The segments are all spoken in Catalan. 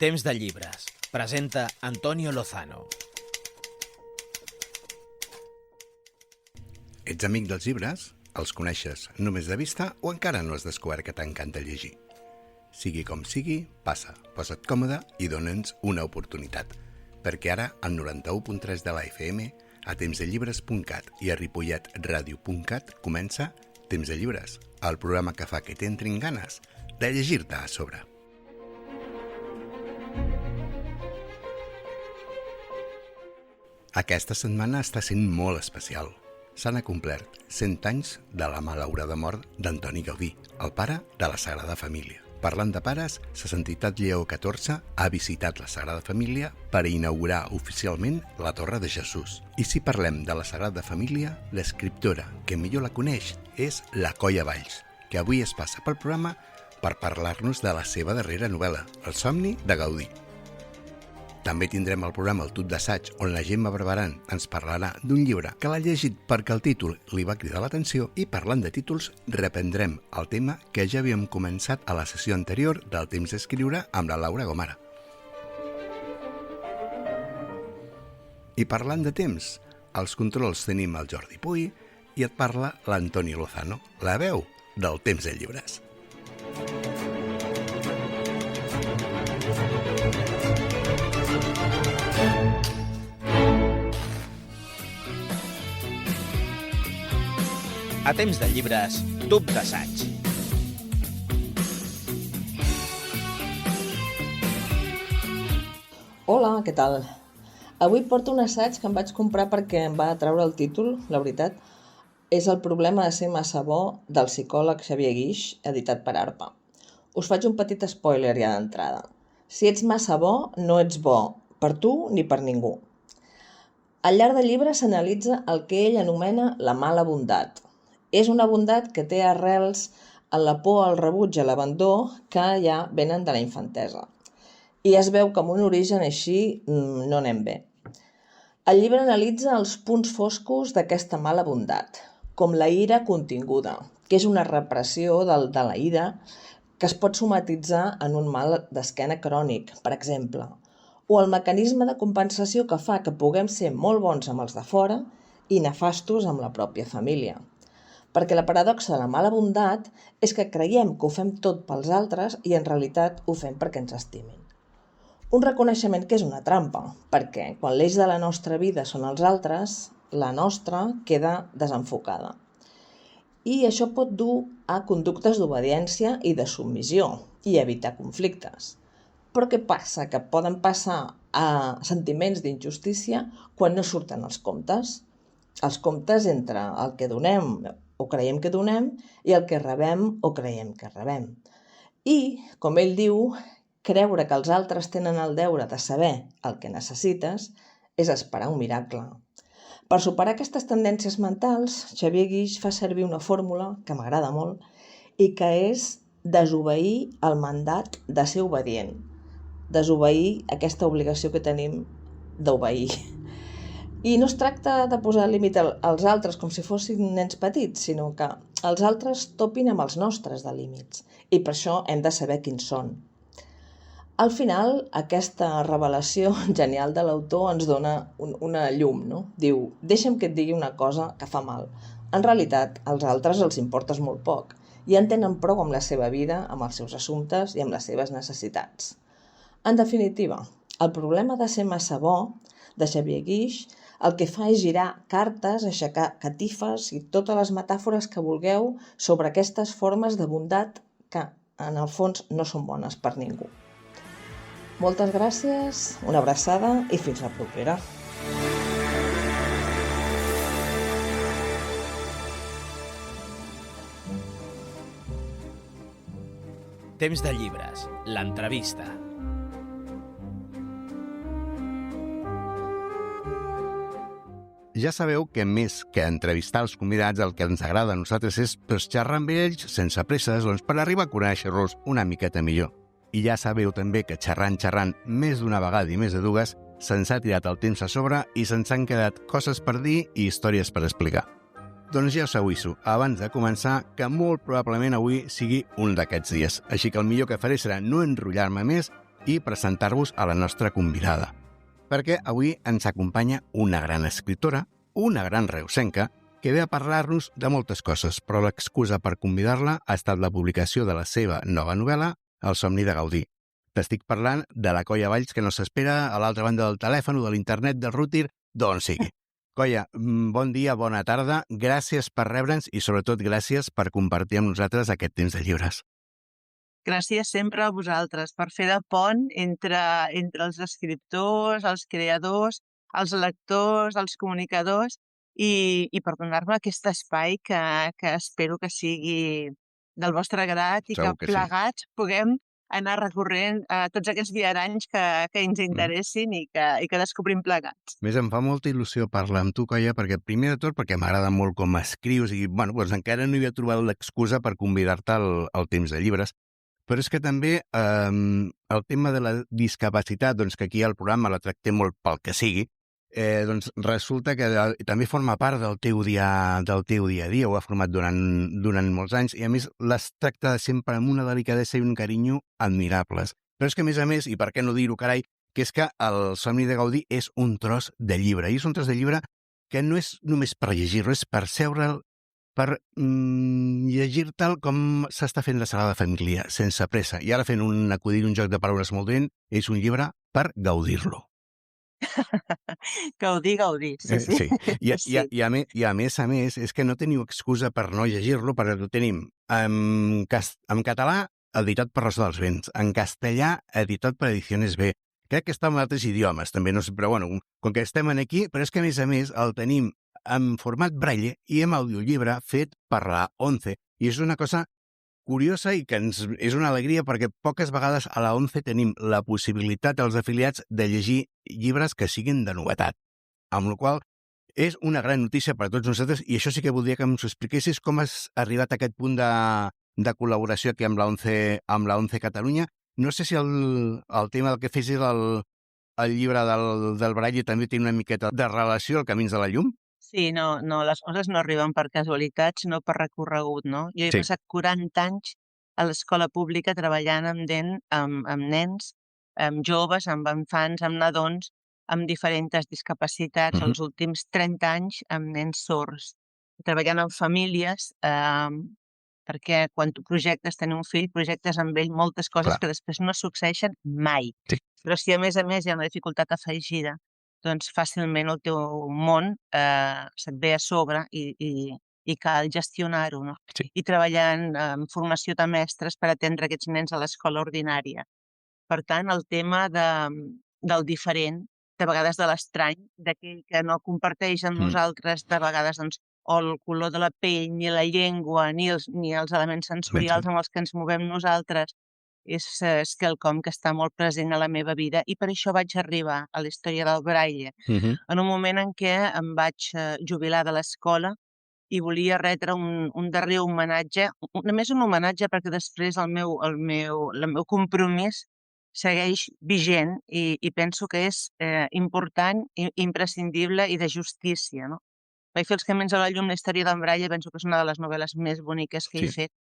Temps de llibres. Presenta Antonio Lozano. Ets amic dels llibres? Els coneixes només de vista o encara no has descobert que t'encanta llegir? Sigui com sigui, passa, posa't còmode i dona'ns una oportunitat. Perquè ara, al 91.3 de la FM, a tempsdellibres.cat i a ripolletradio.cat comença Temps de Llibres, el programa que fa que t'entrin ganes de llegir-te a sobre. Aquesta setmana està sent molt especial. S'han acomplert 100 anys de la malaurada mort d'Antoni Gaudí, el pare de la Sagrada Família. Parlant de pares, Sa Santitat Lleó XIV ha visitat la Sagrada Família per inaugurar oficialment la Torre de Jesús. I si parlem de la Sagrada Família, l'escriptora que millor la coneix és la Colla Valls, que avui es passa pel programa per parlar-nos de la seva darrera novel·la, El somni de Gaudí. També tindrem al programa El tub d'assaig, on la Gemma Barberan ens parlarà d'un llibre que l'ha llegit perquè el títol li va cridar l'atenció, i parlant de títols, reprendrem el tema que ja havíem començat a la sessió anterior del Temps d'Escriure amb la Laura Gomara. I parlant de temps, als controls tenim el Jordi Puy i et parla l'Antoni Lozano, la veu del Temps de Llibres. A Temps de Llibres, tub d'assaig. Hola, què tal? Avui porto un assaig que em vaig comprar perquè em va atraure el títol, la veritat. És El problema de ser massa bo, del psicòleg Xavier Guix, editat per Arpa. Us faig un petit spoiler ja d'entrada. Si ets massa bo, no ets bo, per tu ni per ningú. Al llarg del llibre s'analitza el que ell anomena la mala bondat. És una bondat que té arrels en la por al rebuig i a l'abandó que ja venen de la infantesa. I es veu que amb un origen així no anem bé. El llibre analitza els punts foscos d'aquesta mala bondat, com la ira continguda, que és una repressió de la ira que es pot somatitzar en un mal d'esquena crònic, per exemple, o el mecanisme de compensació que fa que puguem ser molt bons amb els de fora i nefastos amb la pròpia família. Perquè la paradoxa de la mala bondat és que creiem que ho fem tot pels altres i en realitat ho fem perquè ens estimin. Un reconeixement que és una trampa, perquè quan l'eix de la nostra vida són els altres, la nostra queda desenfocada. I això pot dur a conductes d'obediència i de submissió i evitar conflictes. Però què passa? Que poden passar a sentiments d'injustícia quan no surten els comptes. Els comptes entre el que donem o creiem que donem i el que rebem o creiem que rebem. I, com ell diu, creure que els altres tenen el deure de saber el que necessites és esperar un miracle. Per superar aquestes tendències mentals, Xavier Guix fa servir una fórmula que m'agrada molt i que és desobeir el mandat de ser obedient. Desobeir aquesta obligació que tenim d'obeir. I no es tracta de posar límit als altres com si fossin nens petits, sinó que els altres topin amb els nostres de límits. I per això hem de saber quins són. Al final, aquesta revelació genial de l'autor ens dona una llum, no? Diu, deixa'm que et digui una cosa que fa mal. En realitat, als altres els importes molt poc i en tenen prou amb la seva vida, amb els seus assumptes i amb les seves necessitats. En definitiva, el problema de ser massa bo, de Xavier Guix, el que fa és girar cartes, aixecar catifes i totes les metàfores que vulgueu sobre aquestes formes de bondat que, en el fons, no són bones per ningú. Moltes gràcies, una abraçada i fins la propera. Temps de Llibres, l'entrevista. Ja sabeu que més que entrevistar els convidats, el que ens agrada a nosaltres és xerrar amb ells sense presses, per arribar a conèixer-los una miqueta millor. I ja sabeu també que xerrant més d'una vegada i més de dues, se'ns ha tirat el temps a sobre i se'ns han quedat coses per dir i històries per explicar. Doncs ja us aviso, abans de començar, que molt probablement avui sigui un d'aquests dies. Així que el millor que faré serà no enrotllar-me més i presentar-vos a la nostra convidada, perquè avui ens acompanya una gran escriptora, una gran reusenca, que ve a parlar-nos de moltes coses, però l'excusa per convidar-la ha estat la publicació de la seva nova novel·la, El somni de Gaudí. T'estic parlant de la Coia Valls, que nos espera a l'altra banda del telèfon o de l'internet, del router, d'on sigui. Coia, bon dia, bona tarda, gràcies per rebre'ns i sobretot gràcies per compartir amb nosaltres aquest temps de llibres. Gràcies sempre a vosaltres per fer de pont entre els escriptors, els creadors, els lectors, els comunicadors i per donar-me aquest espai que espero que sigui del vostre grat i Segur que que sí. plegats puguem anar recorrent tots aquests viaranys que ens interessin i que descobrim plegats. Més em fa molta il·lusió parlar amb tu, Coia, perquè primer de tot perquè m'agrada molt com escrius i doncs encara no havia trobat l'excusa per convidar-te al temps de llibres. Però és que també el tema de la discapacitat, doncs que aquí al programa la tractem molt pel que sigui, doncs resulta que també forma part del teu dia a dia, ho ha format durant molts anys, i a més les tracta sempre amb una delicadesa i un carinyo admirables. Però és que a més, i per què no dir-ho, carai, que és que el somni de Gaudí és un tros de llibre, i és un tros de llibre que no és només per llegir-lo, és per seure'l, per llegir-te'l com s'està fent la Sagrada Família, sense pressa. I ara fent un acudit, un joc de paraules molt dolent, és un llibre per gaudir-lo. Gaudí, sí. Sí. I a més, és que no teniu excusa per no llegir-lo, perquè el tenim en català, editat per Ressò dels Vents, en castellà, editat per Ediciones B. Crec que està en altres idiomes, també, no sé, però bueno, com que estem aquí, però és que a més el tenim en format braille i en audiollibre fet per la ONCE, i és una cosa curiosa i que és una alegria perquè poques vegades a la ONCE tenim la possibilitat als afiliats de llegir llibres que siguin de novetat. Amb la qual és una gran notícia per a tots nosaltres i això sí que voldria que ens expliquessis com has arribat a aquest punt de col·laboració aquí amb la ONCE Catalunya. No sé si el tema del que fes el llibre del Braille també té una miqueta de relació al Camins de la Llum. Sí, no, les coses no arriben per casualitat, sinó per recorregut, no? Jo he passat 40 anys a l'escola pública treballant amb nens, amb joves, amb infants, amb nadons, amb diferents discapacitats, els últims 30 anys amb nens sords, treballant amb famílies, perquè quan tu projectes tenir un fill, projectes amb ell moltes coses que després no succeeixen mai. Sí. Però si a més hi ha una dificultat afegida, doncs fàcilment el teu món se't ve a sobre i cal gestionar-ho, no? Sí. I treballant en formació de mestres per atendre aquests nens a l'escola ordinària. Per tant, el tema del diferent, de vegades de l'estrany, d'aquell que no comparteix amb nosaltres, de vegades doncs, o el color de la pell, ni la llengua, ni els elements sensorials amb els que ens movem nosaltres, és quelcom que està molt present a la meva vida i per això vaig arribar a la història del Braille. En un moment en què em vaig jubilar de l'escola i volia retre un darrer homenatge, només un homenatge perquè després el meu compromís segueix vigent i penso que és important, imprescindible i de justícia, no? Vaig fer Els Camins de la Llum, la història d'en Braille, penso que és una de les novel·les més boniques que he fet.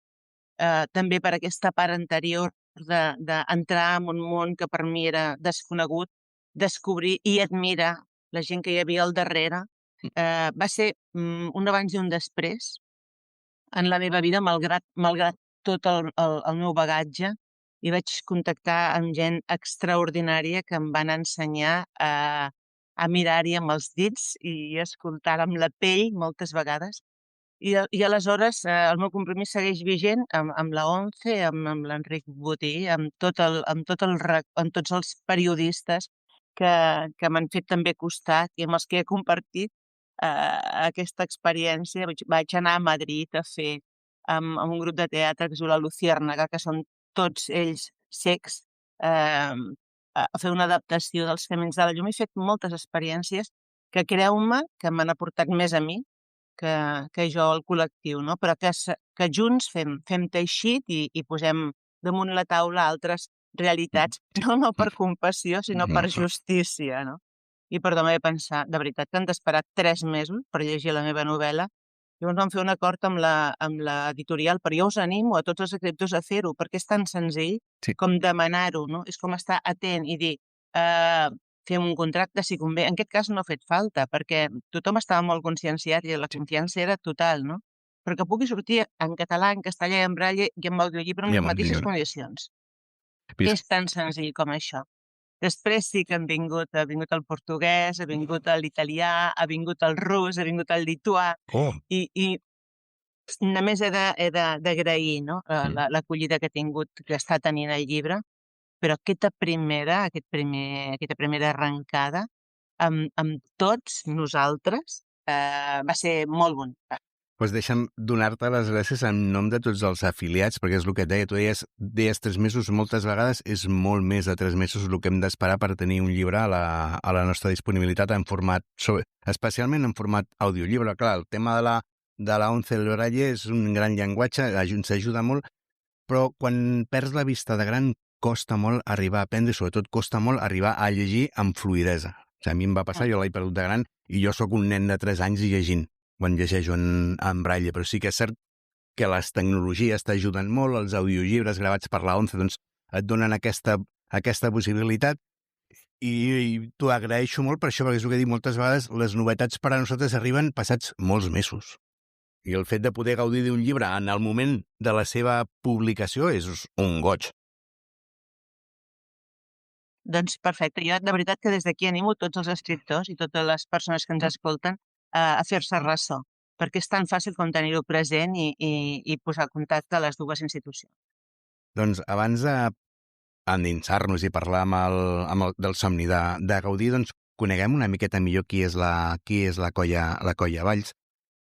També per aquesta part anterior d'entrar en un món que per mi era desconegut, descobrir i admirar la gent que hi havia al darrere. Va ser un abans i un després en la meva vida, malgrat tot el meu bagatge, i vaig contactar amb gent extraordinària que em van ensenyar a mirar-hi amb els dits i escoltar amb la pell moltes vegades. I aleshores el meu compromís segueix vigent amb la ONCE, amb l'Enric Botí, amb tots els periodistes que m'han fet també costat i amb els que he compartit aquesta experiència. Vaig anar a Madrid a fer amb un grup de teatre que es diu La Luciérnaga, que són tots ells cecs, a fer una adaptació dels Camins de la Llum. He fet moltes experiències que, creu-me, que m'han aportat més a mi que jo al col·lectiu, no? Però que junts fem teixit i posem damunt la taula altres realitats, no per compassió, sinó per justícia, no? I perdó, m'he de pensar, de veritat, que han d'esperar 3 mesos per llegir la meva novel·la, Llavors vam fer un acord amb l'editorial, però jo us animo a tots els escriptors a fer-ho, perquè és tan senzill com demanar-ho, no? És com estar atent i dir, fem un contracte si convé. En aquest cas no ha fet falta, perquè tothom estava molt conscienciat i la confiança era total, no? Però que pugui sortir en català, en castellà i en braille i amb audiollibre amb les mateixes condicions. És tan senzill com això. Després sí que ha vingut el portuguès, ha vingut l'italià, ha vingut el rus, ha vingut el lituà, i només he d'agrair, no? L'acollida que ha tingut, que està tenint el llibre, però aquesta primera arrencada amb tots nosaltres va ser molt bonica. Doncs deixa'm donar-te les gràcies en nom de tots els afiliats, perquè és el que et deia, tu deies 3 mesos, moltes vegades és molt més de 3 mesos el que hem d'esperar per tenir un llibre a la nostra disponibilitat en format, especialment en format audiollibre. Clar, el tema de la 11 de l'Oralle és un gran llenguatge, ens ajuda molt, però quan perds la vista de gran costa molt arribar a aprendre i sobretot costa molt arribar a llegir amb fluïdesa. O sigui, a mi em va passar, jo l'he perdut de gran i jo sóc un nen de 3 anys i llegint quan llegeixo en braille, però sí que és cert que les tecnologies t'ajuden molt, els audiollibres gravats per la 11 doncs, et donen aquesta possibilitat i t'ho agraeixo molt per això, perquè és el que he dit moltes vegades, les novetats per a nosaltres arriben passats molts mesos. I el fet de poder gaudir d'un llibre en el moment de la seva publicació és un goig. Doncs perfecte. Jo de veritat que des d'aquí animo tots els escriptors i totes les persones que ens escolten a fer-se ressò, perquè és tan fàcil com tenir-ho present i posar en contacte a les dues institucions. Doncs abans d'endinsar-nos i parlar del somni de Gaudí, doncs coneguem una miqueta millor qui és la Colla Valls.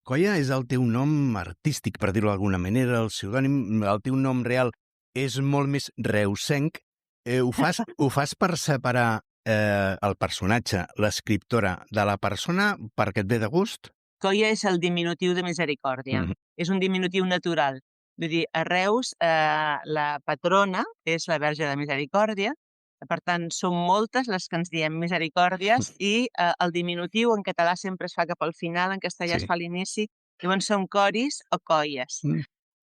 Colla és el teu nom artístic, per dir-ho d'alguna manera, el pseudònim, el teu nom real és molt més reusenc. Ho fas per separar el personatge, l'escriptora, de la persona perquè et ve de gust? Colla és el diminutiu de misericòrdia. És un diminutiu natural. Vull dir, a Reus la patrona és la Verge de Misericòrdia, per tant, són moltes les que ens diem misericòrdies i el diminutiu en català sempre es fa cap al final, en castellà es fa a l'inici, llavors són coris o colles.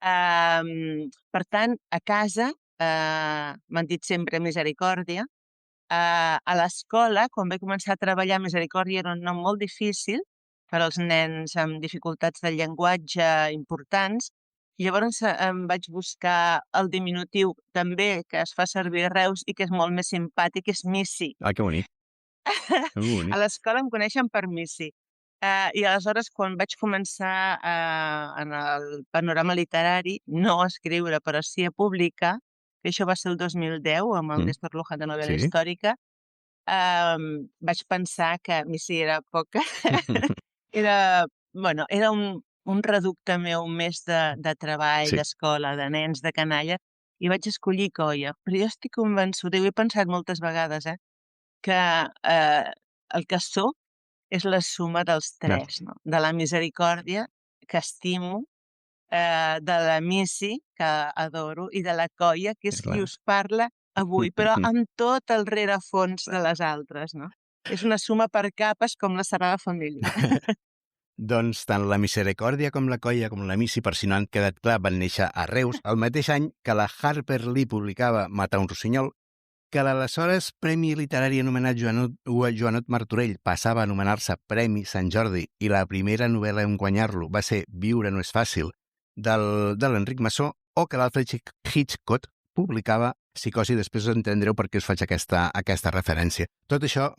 Per tant, a casa m'han dit sempre misericòrdia. A l'escola, quan vaig començar a treballar, misericòrdia era un nom molt difícil per als nens amb dificultats de llenguatge importants. Llavors em vaig buscar el diminutiu també que es fa servir a Reus i que és molt més simpàtic, és Missi. Ah, que bonic. A l'escola em coneixen per Missi. I aleshores, quan vaig començar en el panorama literari, no a escriure, però sí a publicar, que això va ser el 2010, amb el Néstor Luján de novel·la històrica, vaig pensar que Missi era poca. Era un reducte meu més de treball, d'escola, de nens, de canalla, i vaig escollir Colla. Però jo estic convençuda, i ho he pensat moltes vegades, que el que sóc és la suma dels tres, no? De la misericòrdia, que estimo, de la Missi, que adoro, i de la Colla, que és qui us parla avui, però amb tot el rerefons de les altres, no? És una suma per capes com la Sagrada Família. Doncs tant la Misericòrdia com la Colla com la Missi, per si no han quedat clar, van néixer a Reus el mateix any que la Harper Lee publicava Matar un rossinyol, que l'aleshores Premi Literari anomenat Joanot Martorell passava a anomenar-se Premi Sant Jordi i la primera novel·la en guanyar-lo va ser Viure no és fàcil, de l'Enric Massó, o que l'Alfred Hitchcock publicava Psicosi. Després entendreu per què us faig aquesta referència. Tot això,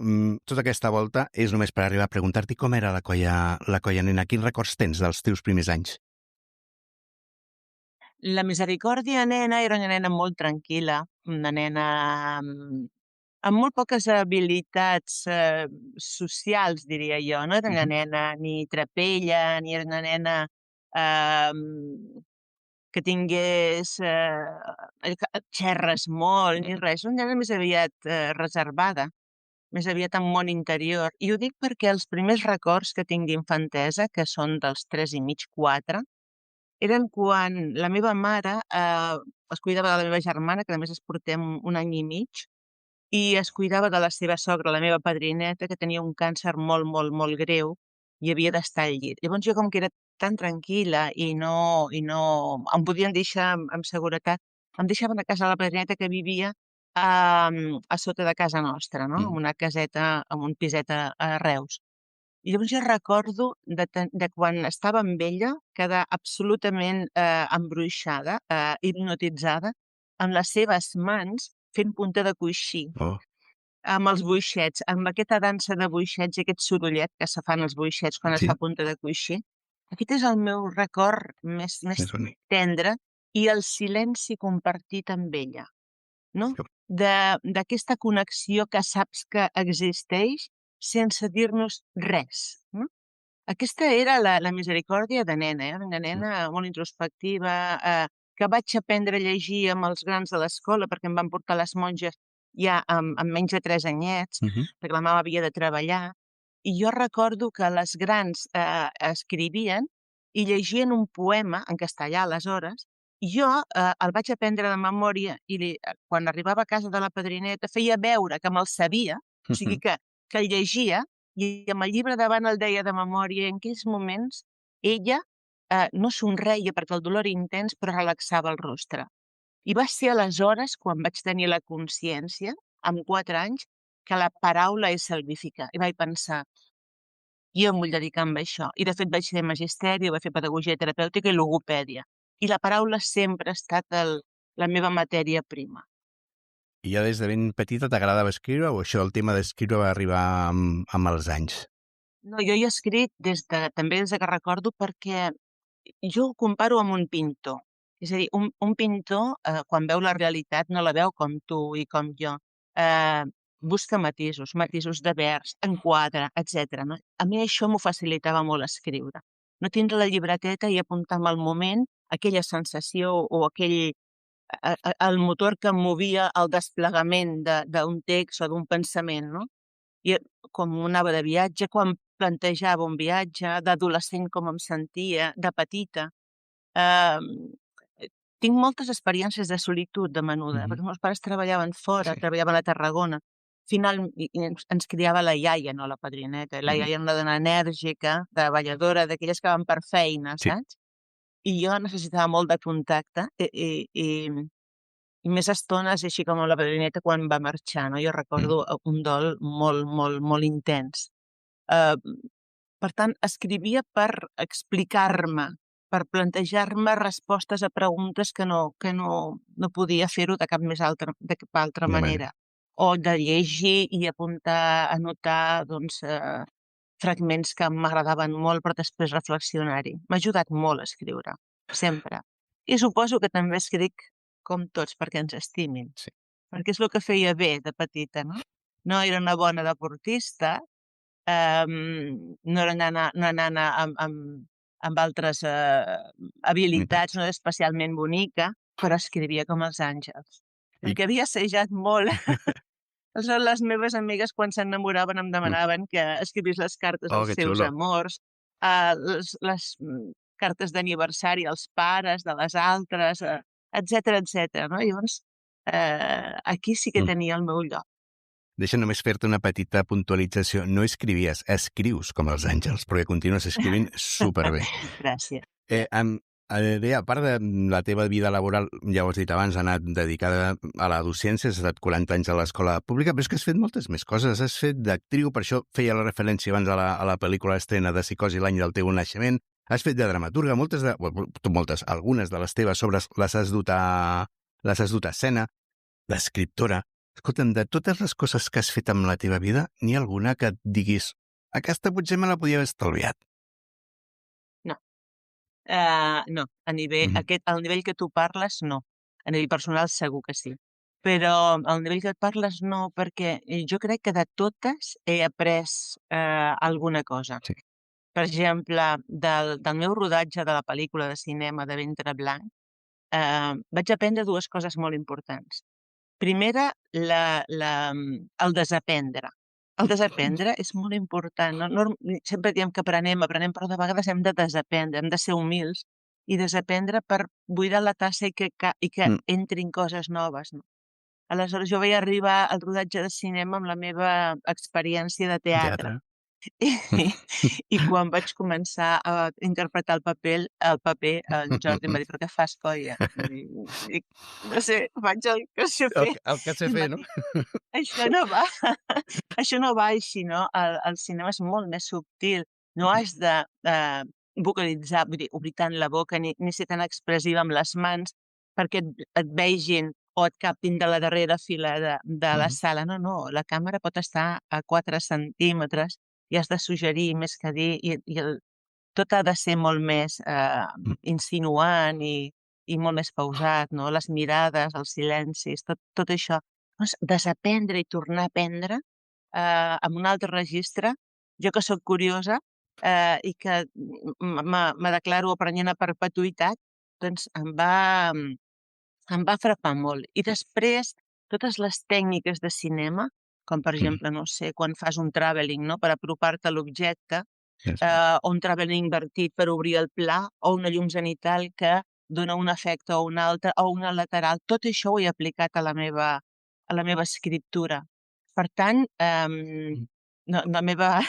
tota aquesta volta, és només per arribar a preguntar-t'hi com era la colla nena. Quins records tens dels teus primers anys? La Misericòrdia nena era una nena molt tranquil·la, una nena amb molt poques habilitats socials, diria jo. No era una nena ni trapella, ni era una nena que tingués xerres molt, ni res. Una nena més aviat reservada, més aviat en món interior. I ho dic perquè els primers records que tinc d'infantesa, que són dels 3 i mig, 4, eren quan la meva mare es cuidava de la meva germana, que a més es portem 1 any i mig, i es cuidava de la seva sogra, la meva padrineta, que tenia un càncer molt, molt, molt greu, i havia d'estar al llit. Llavors jo, com que era tan tranquil·la i no em podien deixar amb seguretat, em deixaven a casa de la padrineta, que vivia a sota de casa nostra, no? En una caseta, en un piset a Reus. I llavors jo recordo de quan estava amb ella, quedar absolutament embruixada, hipnotitzada, amb les seves mans fent punta de coixí, Oh, amb els boixets, amb aquesta dansa de boixets i aquest sorollet que se fan els boixets quan es sí, fa punta de coixí. Aquest és el meu record més és bonic. tendre, i el silenci compartit amb ella, no? Sí. D'aquesta connexió que saps que existeix sense dir-nos res, no? Aquesta era la misericòrdia de nena, una nena molt introspectiva, que vaig aprendre a llegir amb els grans de l'escola, perquè em van portar les monges ja amb menys de 3 anyets, perquè la mama havia de treballar. I jo recordo que les grans escrivien i llegien un poema en castellà aleshores, i jo el vaig aprendre de memòria, i quan arribava a casa de la padrineta feia veure que me'l sabia, o sigui que el llegia, i amb el llibre davant el deia de memòria, i en aquells moments ella no somreia perquè el dolor era intens, però relaxava el rostre. I va ser aleshores quan vaig tenir la consciència, amb 4 anys, que la paraula és salvífica. I vaig pensar, jo em vull dedicar a això. I de fet vaig fer magisteri, vaig fer pedagogia terapèutica i logopèdia. I la paraula sempre ha estat la meva matèria prima. I ja des de ben petita t'agradava escriure, o això del tema d'escriure va arribar amb els anys? No, jo hi he escrit també des que recordo, perquè jo ho comparo amb un pintor. És a dir, un pintor, quan veu la realitat, no la veu com tu i com jo. Busca matisos de vers, enquadra, etc. No? A mi això m'ho facilitava molt escriure. No tindre la llibreteta i apuntar-me al moment aquella sensació o el motor que em movia el desplegament d'un text o d'un pensament, no? I com anava de viatge, quan plantejava un viatge, d'adolescent com em sentia, de petita. Tinc moltes experiències de solitud de menuda, perquè els meus pares treballaven fora, treballaven a Tarragona. Al final ens criava la iaia, no la padrineta. La iaia era una dona enèrgica, treballadora, d'aquelles que van per feina, saps? I jo necessitava molt de contacte i més estones, així com la padrineta quan va marxar, no? Jo recordo un dol molt, molt, molt intens. Per tant, escrivia per explicar-me, per plantejar-me respostes a preguntes que no podia fer-ho de cap altra manera. O de llegir i apuntar, anotar, doncs, fragments que m'agradaven molt, però després reflexionar-hi. M'ha ajudat molt a escriure, sempre. I suposo que també escric com tots perquè ens estimin. Sí. Perquè és el que feia bé de petita, no? No era una bona deportista, no era una nana amb altres habilitats, no era especialment bonica, però escrivia com els àngels. Perquè havia assajat molt. Aleshores, les meves amigues, quan s'enamoraven, em demanaven que escrivís les cartes als seus amors, les cartes d'aniversari als pares de les altres, etc. No? Llavors, aquí sí que tenia el meu lloc. Deixa només fer-te una petita puntualització. No escrivies, escrius com els àngels, perquè continues escrivint superbé. Gràcies. Bé, a part de la teva vida laboral, ja ho has dit abans, ha anat dedicada a la docència, has estat 40 anys a l'escola pública, però és que has fet moltes més coses. Has fet d'actriu, per això feia la referència abans a la pel·lícula estrena de Psicosi, l'any del teu naixement. Has fet de dramaturga, algunes de les teves obres les has dut a escena, d'escriptora. Escolta'm, de totes les coses que has fet amb la teva vida, n'hi ha alguna que et diguis aquesta potser me la podia haver estalviat? No, al nivell que tu parles, no. A nivell personal segur que sí. Però al nivell que et parles no, perquè jo crec que de totes he après alguna cosa. Sí. Per exemple, del meu rodatge de la pel·lícula de cinema de Ventre Blanc, vaig aprendre 2 coses molt importants. Primera, el desaprendre. El desaprendre és molt important. Sempre diem que aprenem, però de vegades hem de desaprendre, hem de ser humils i desaprendre per buidar la tassa i que entrin coses noves. No? Aleshores, jo vaig arribar al rodatge de cinema amb la meva experiència de teatre. I quan vaig començar a interpretar el paper, el Jordi em va dir, però què fas, colla? Dic, no sé, faig el que sé fer. El que sé I em fer, va no? dir, això no va, això no va així, no? El cinema és molt més subtil. No has de vocalitzar, vull dir, obrir tant la boca ni ser tan expressiva amb les mans perquè et vegin o et captin de la darrera fila de la sala. No, no, la càmera pot estar a 4 centímetres i has de suggerir més que dir tot ha de ser molt més insinuant i molt més pausat, no? Les mirades, els silencis, tot això. Doncs desaprendre i tornar a aprendre amb un altre registre, jo que sóc curiosa i que me declaro aprenent a perpetuïtat, doncs em va frapar molt. I després, totes les tècniques de cinema, com per exemple, no sé, quan fas un travelling, no?, per apropar-te a l'objecte, o un travelling invertit per obrir el pla, o una llum zenital que dona un efecte o un altre, o una lateral, tot això ho he aplicat a la meva escriptura. Per tant, no, la meva...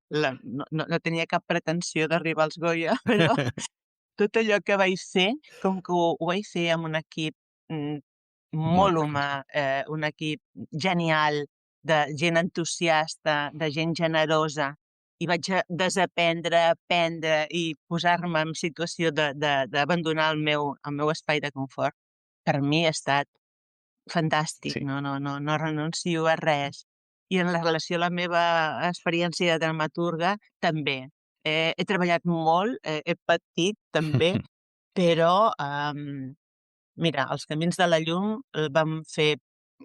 no tenia cap pretensió d'arribar als Goya, però tot allò que vaig fer, com que ho vaig fer amb un equip mm, molt humà, un equip genial, de gent entusiasta, de gent generosa, i vaig desaprendre, aprendre i posar-me en situació d'abandonar el meu espai de confort, per mi ha estat fantàstic, Sí. no renuncio a res. I en la relació a la meva experiència de dramaturga, també. He treballat molt, he patit també, però, mira, Els camins de la llum el vam fer,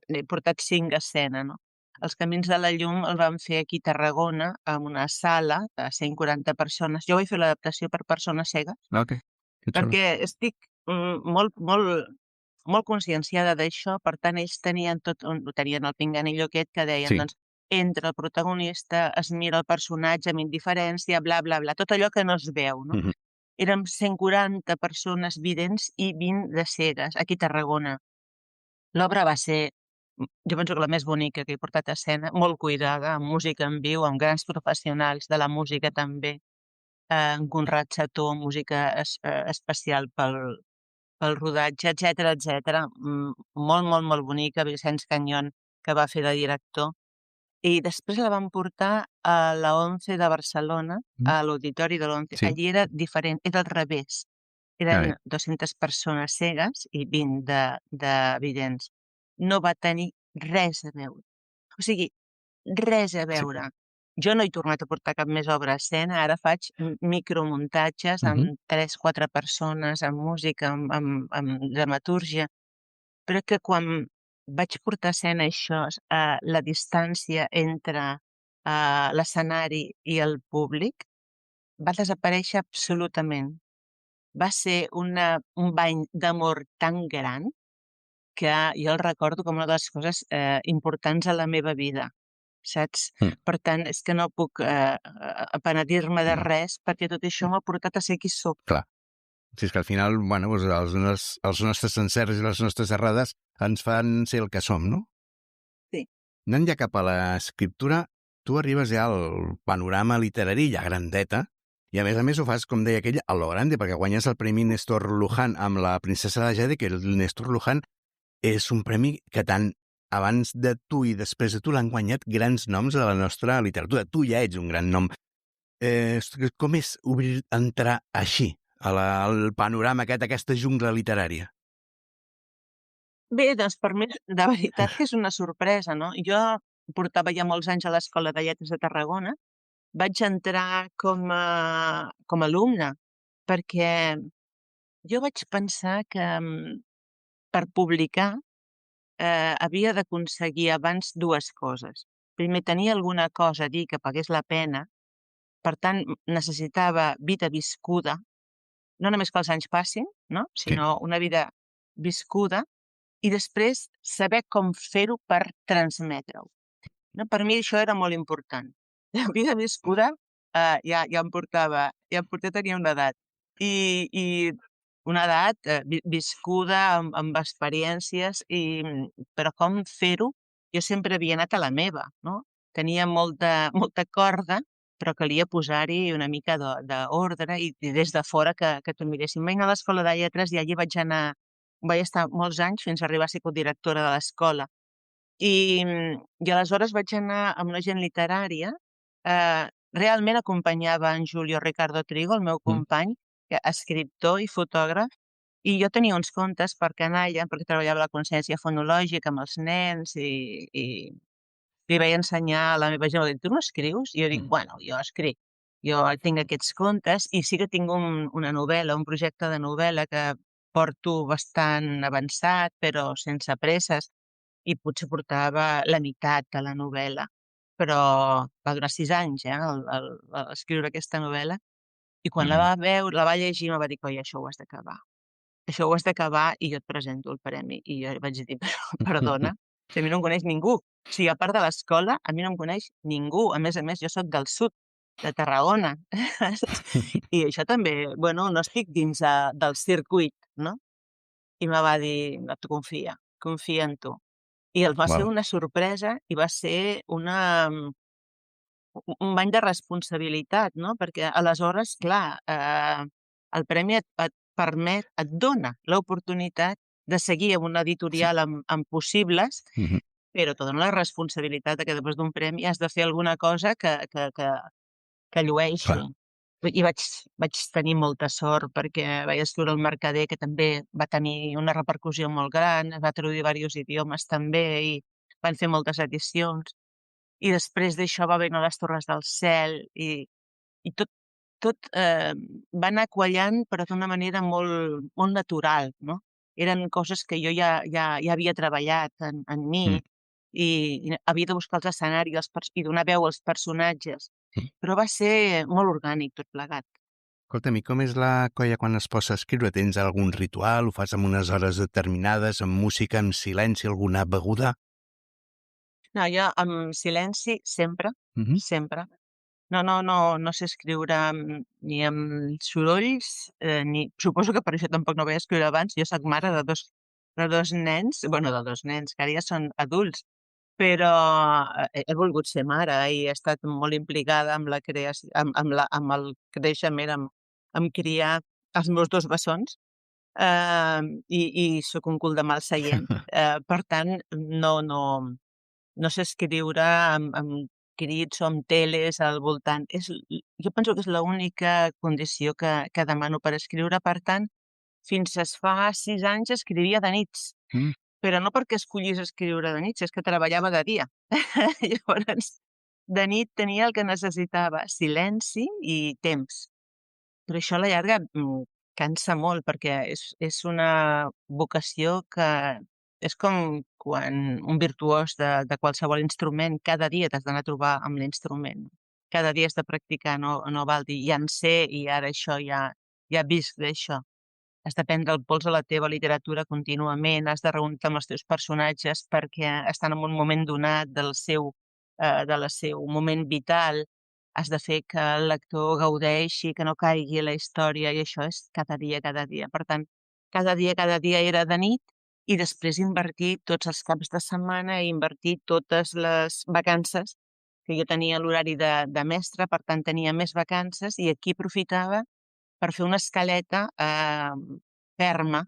n'he portat 5 a escena, no? Els camins de la llum el vam fer aquí a Tarragona, en una sala de 140 persones. Jo vaig fer l'adaptació per persones cegues, Ok, que xulo. perquè estic molt, molt, molt conscienciada d'això, per tant, ells tenien tenien el pinganillo aquest que deien, Sí. doncs, entra el protagonista, es mira el personatge amb indiferència, bla, bla, bla, tot allò que no es veu, no? Mhm. Érem 140 persones vidents i 20 de cegues, aquí a Tarragona. L'obra va ser, jo penso que la més bonica que he portat a escena, molt cuidada, amb música en viu, amb grans professionals de la música també, en Conrad Cható, música especial pel rodatge, etcètera. Molt, molt, molt bonica, Vicenç Canyon, que va fer de director. I després la vam portar a la ONCE de Barcelona, a l'auditori de l'ONCE. Sí. Allí era diferent, era al revés. Eren Carai. 200 persones cegues i 20 de vidents. No va tenir res a veure. O sigui, res a veure. Jo no he tornat a portar cap més obra a escena, ara faig micromuntatges amb 3-4 persones, amb música, amb dramatúrgia, però que quan vaig portar a escena això, la distància entre l'escenari i el públic va desaparèixer absolutament. Va ser un bany d'amor tan gran que jo el recordo com una de les coses importants a la meva vida, saps? Per tant, és que no puc penedir-me de res perquè tot això m'ha portat a ser qui soc. Clar. Si és que al final, bueno, doncs els nostres encerts i les nostres errades ens fan ser el que som, no? Sí. Anant ja cap a l'escriptura, tu arribes ja al panorama literari, ja grandeta, i a més ho fas, com deia aquell, a lo grande, perquè guanyes el Premi Néstor Luján amb la princesa de Jade, que el Néstor Luján és un premi que tant abans de tu i després de tu l'han guanyat grans noms de la nostra literatura. Tu ja ets un gran nom. Com és entrar així al panorama aquesta jungla literària? Bé, doncs per mi, de veritat que és una sorpresa, no? Jo portava ja molts anys a l'Escola de Lletres de Tarragona, vaig entrar com a alumne, perquè jo vaig pensar que per publicar havia d'aconseguir abans dues coses. Primer, tenir alguna cosa a dir que pagués la pena, per tant, necessitava vida viscuda, no només que els anys passin, no?, sinó una vida viscuda, i després saber com fer-ho per transmetre-ho. No? Per mi això era molt important. La vida viscuda ja em portava, tenia una edat. I una edat viscuda amb experiències, però com fer-ho? Jo sempre havia anat a la meva, no? Tenia molta corda, però calia posar-hi una mica d'ordre i des de fora que t'ho miressin. Vaig anar a l'Escola de Lletres i allí vaig estar molts anys fins a arribar a ser codirectora de l'escola. I aleshores vaig anar amb una gent literària. Realment acompanyava en Julio Ricardo Trigo, el meu company, escriptor i fotògraf, i jo tenia uns contes per canalla, perquè treballava la consciència fonològica amb els nens i li vaig ensenyar a la meva gent, tu no escrius? I jo dic, bueno, jo escric. Jo tinc aquests contes i sí que tinc una novel·la, un projecte de novel·la que porto bastant avançat, però sense presses, i potser portava la meitat de la novel·la. Però va durar 6 anys, escriure aquesta novel·la. I quan la va veure, la va llegir, em va dir, coi, això ho has d'acabar. Això ho has d'acabar i jo et presento el premi. I jo vaig dir, però, perdona, si a mi no em coneix ningú. O sigui, a part de l'escola, a mi no em coneix ningú. A més, jo sóc del sud, de Tarragona. I això també, bueno, no estic dins del circuit, no? I me va dir, no, tu confia en tu. I va ser una sorpresa i va ser un bany de responsabilitat, no? Perquè aleshores, clar, el premi et permet, et dona l'oportunitat de seguir amb una editorial amb possibles, però te dona la responsabilitat que després d'un premi has de fer alguna cosa que llueixi. I vaig tenir molta sort perquè vaig escriure El mercader, que també va tenir una repercussió molt gran, es va traduir a diversos idiomes també i van fer moltes edicions. I després d'això va venir Les Torres del Cel i tot va anar quallant, però d'una manera molt, molt natural, no? Eren coses que jo ja havia treballat en mi i havia de buscar els escenaris i donar veu als personatges, però va ser molt orgànic tot plegat. Escolta'm, i com és la colla quan es posa a escriure? Tens algun ritual? Ho fas en unes hores determinades, amb música, en silenci, alguna beguda? No, jo amb silenci sempre, sempre. No sé escriure ni amb sorolls, ni... Suposo que per això tampoc no vaig escriure abans. Jo soc mare de dos nens, bueno, de dos nens, que ara ja són adults, però he volgut ser mare i he estat molt implicada amb la creació, amb el creixement, amb criar els meus 2 bessons, i soc un cul de mal seient. Per tant, no sé escriure amb crits o amb teles al voltant. Jo penso que és l'única condició que demano per escriure. Per tant, fins fa 6 anys escrivia de nits, però no perquè escollís escriure de nits, és que treballava de dia. Llavors, de nit tenia el que necessitava, silenci i temps. Però això a la llarga cansa molt, perquè és una vocació que és com quan un virtuós de qualsevol instrument, cada dia t'has d'anar a trobar amb l'instrument. Cada dia has de practicar, no val dir, ja en sé i ara això ja visc d'això. Has de prendre el pols a la teva literatura contínuament, has de reunir-te amb els teus personatges perquè estan en un moment donat del seu moment vital, has de fer que el lector gaudeixi, que no caigui a la història, i això és cada dia, cada dia. Per tant, cada dia era de nit i després invertir tots els caps de setmana, invertir totes les vacances, que jo tenia l'horari de mestre, per tant tenia més vacances i aquí aprofitava per fer una escaleta ferma,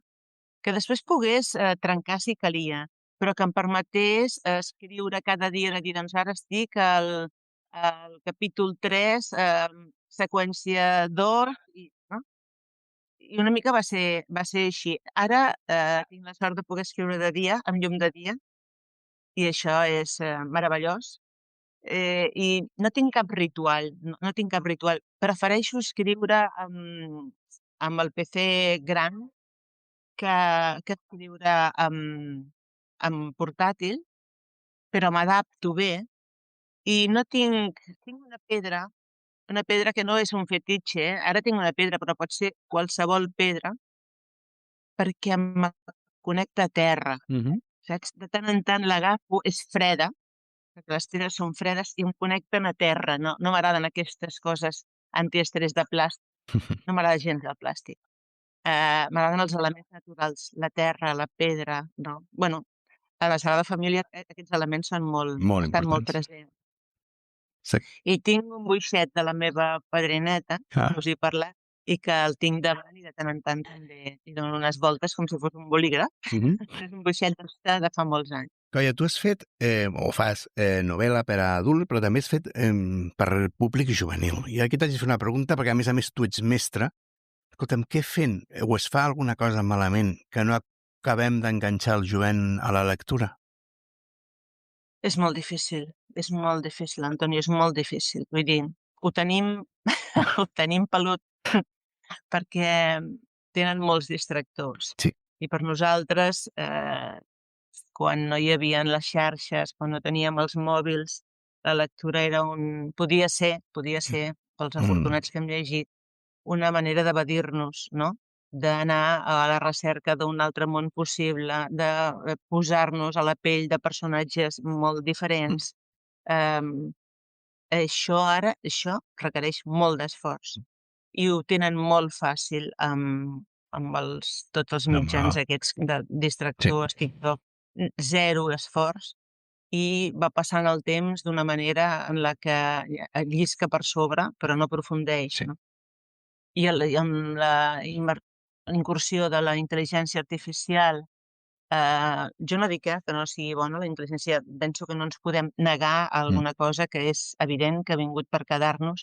que després pogués trencar si calia, però que em permetés escriure cada dia, de dir, doncs ara estic al capítol 3, seqüència d'or, no? I una mica va ser així. Ara tinc la sort de poder escriure de dia, amb llum de dia, i això és meravellós. I no tinc cap ritual, no tinc cap ritual. Prefereixo escriure amb el PC gran que escriure amb portàtil, però m'adapto bé i no tinc una pedra que no és un fetitxe, ara tinc una pedra, però pot ser qualsevol pedra, perquè em connecta a terra, saps? De tant en tant l'agafo, és freda, perquè les pedres són fredes i em connecten a terra, no m'agraden aquestes coses antiestrès de plàstic, no m'agrada gens el plàstic. M'agraden els elements naturals, la terra, la pedra, no? Bueno, a la Sagrada Família aquests elements són estan molt presents. Sí. I tinc un boixet de la meva padrineta, Ah. que us he parlat, i que el tinc davant i de tant en tant també li dono unes voltes com si fos un bolígraf. És un boixet de fa molts anys. Coia, tu has fet, o fas, novel·la per a adult, però també has fet per públic juvenil. I aquí t'haig de fer una pregunta, perquè a més tu ets mestre. Escolta'm, què fent? O es fa alguna cosa malament que no acabem d'enganxar el jovent a la lectura? És molt difícil, Antoni, és molt difícil. Vull dir, ho tenim, ho tenim pelut perquè tenen molts distractors. Sí. I per nosaltres, quan no hi havia les xarxes, quan no teníem els mòbils, la lectura era podia ser, pels afortunats que hem llegit, una manera d'evadir-nos, no? D'anar a la recerca d'un altre món possible, de posar-nos a la pell de personatges molt diferents. Això requereix molt d'esforç i ho tenen molt fàcil amb tots els mitjans aquests de distractors, TikTok, zero esforç, i va passant el temps d'una manera en la que llisca per sobre però no aprofundeix. No? I amb la incursió de la intel·ligència artificial, jo no dic que no sigui bona la intel·ligència, penso que no ens podem negar a alguna cosa que és evident que ha vingut per quedar-nos,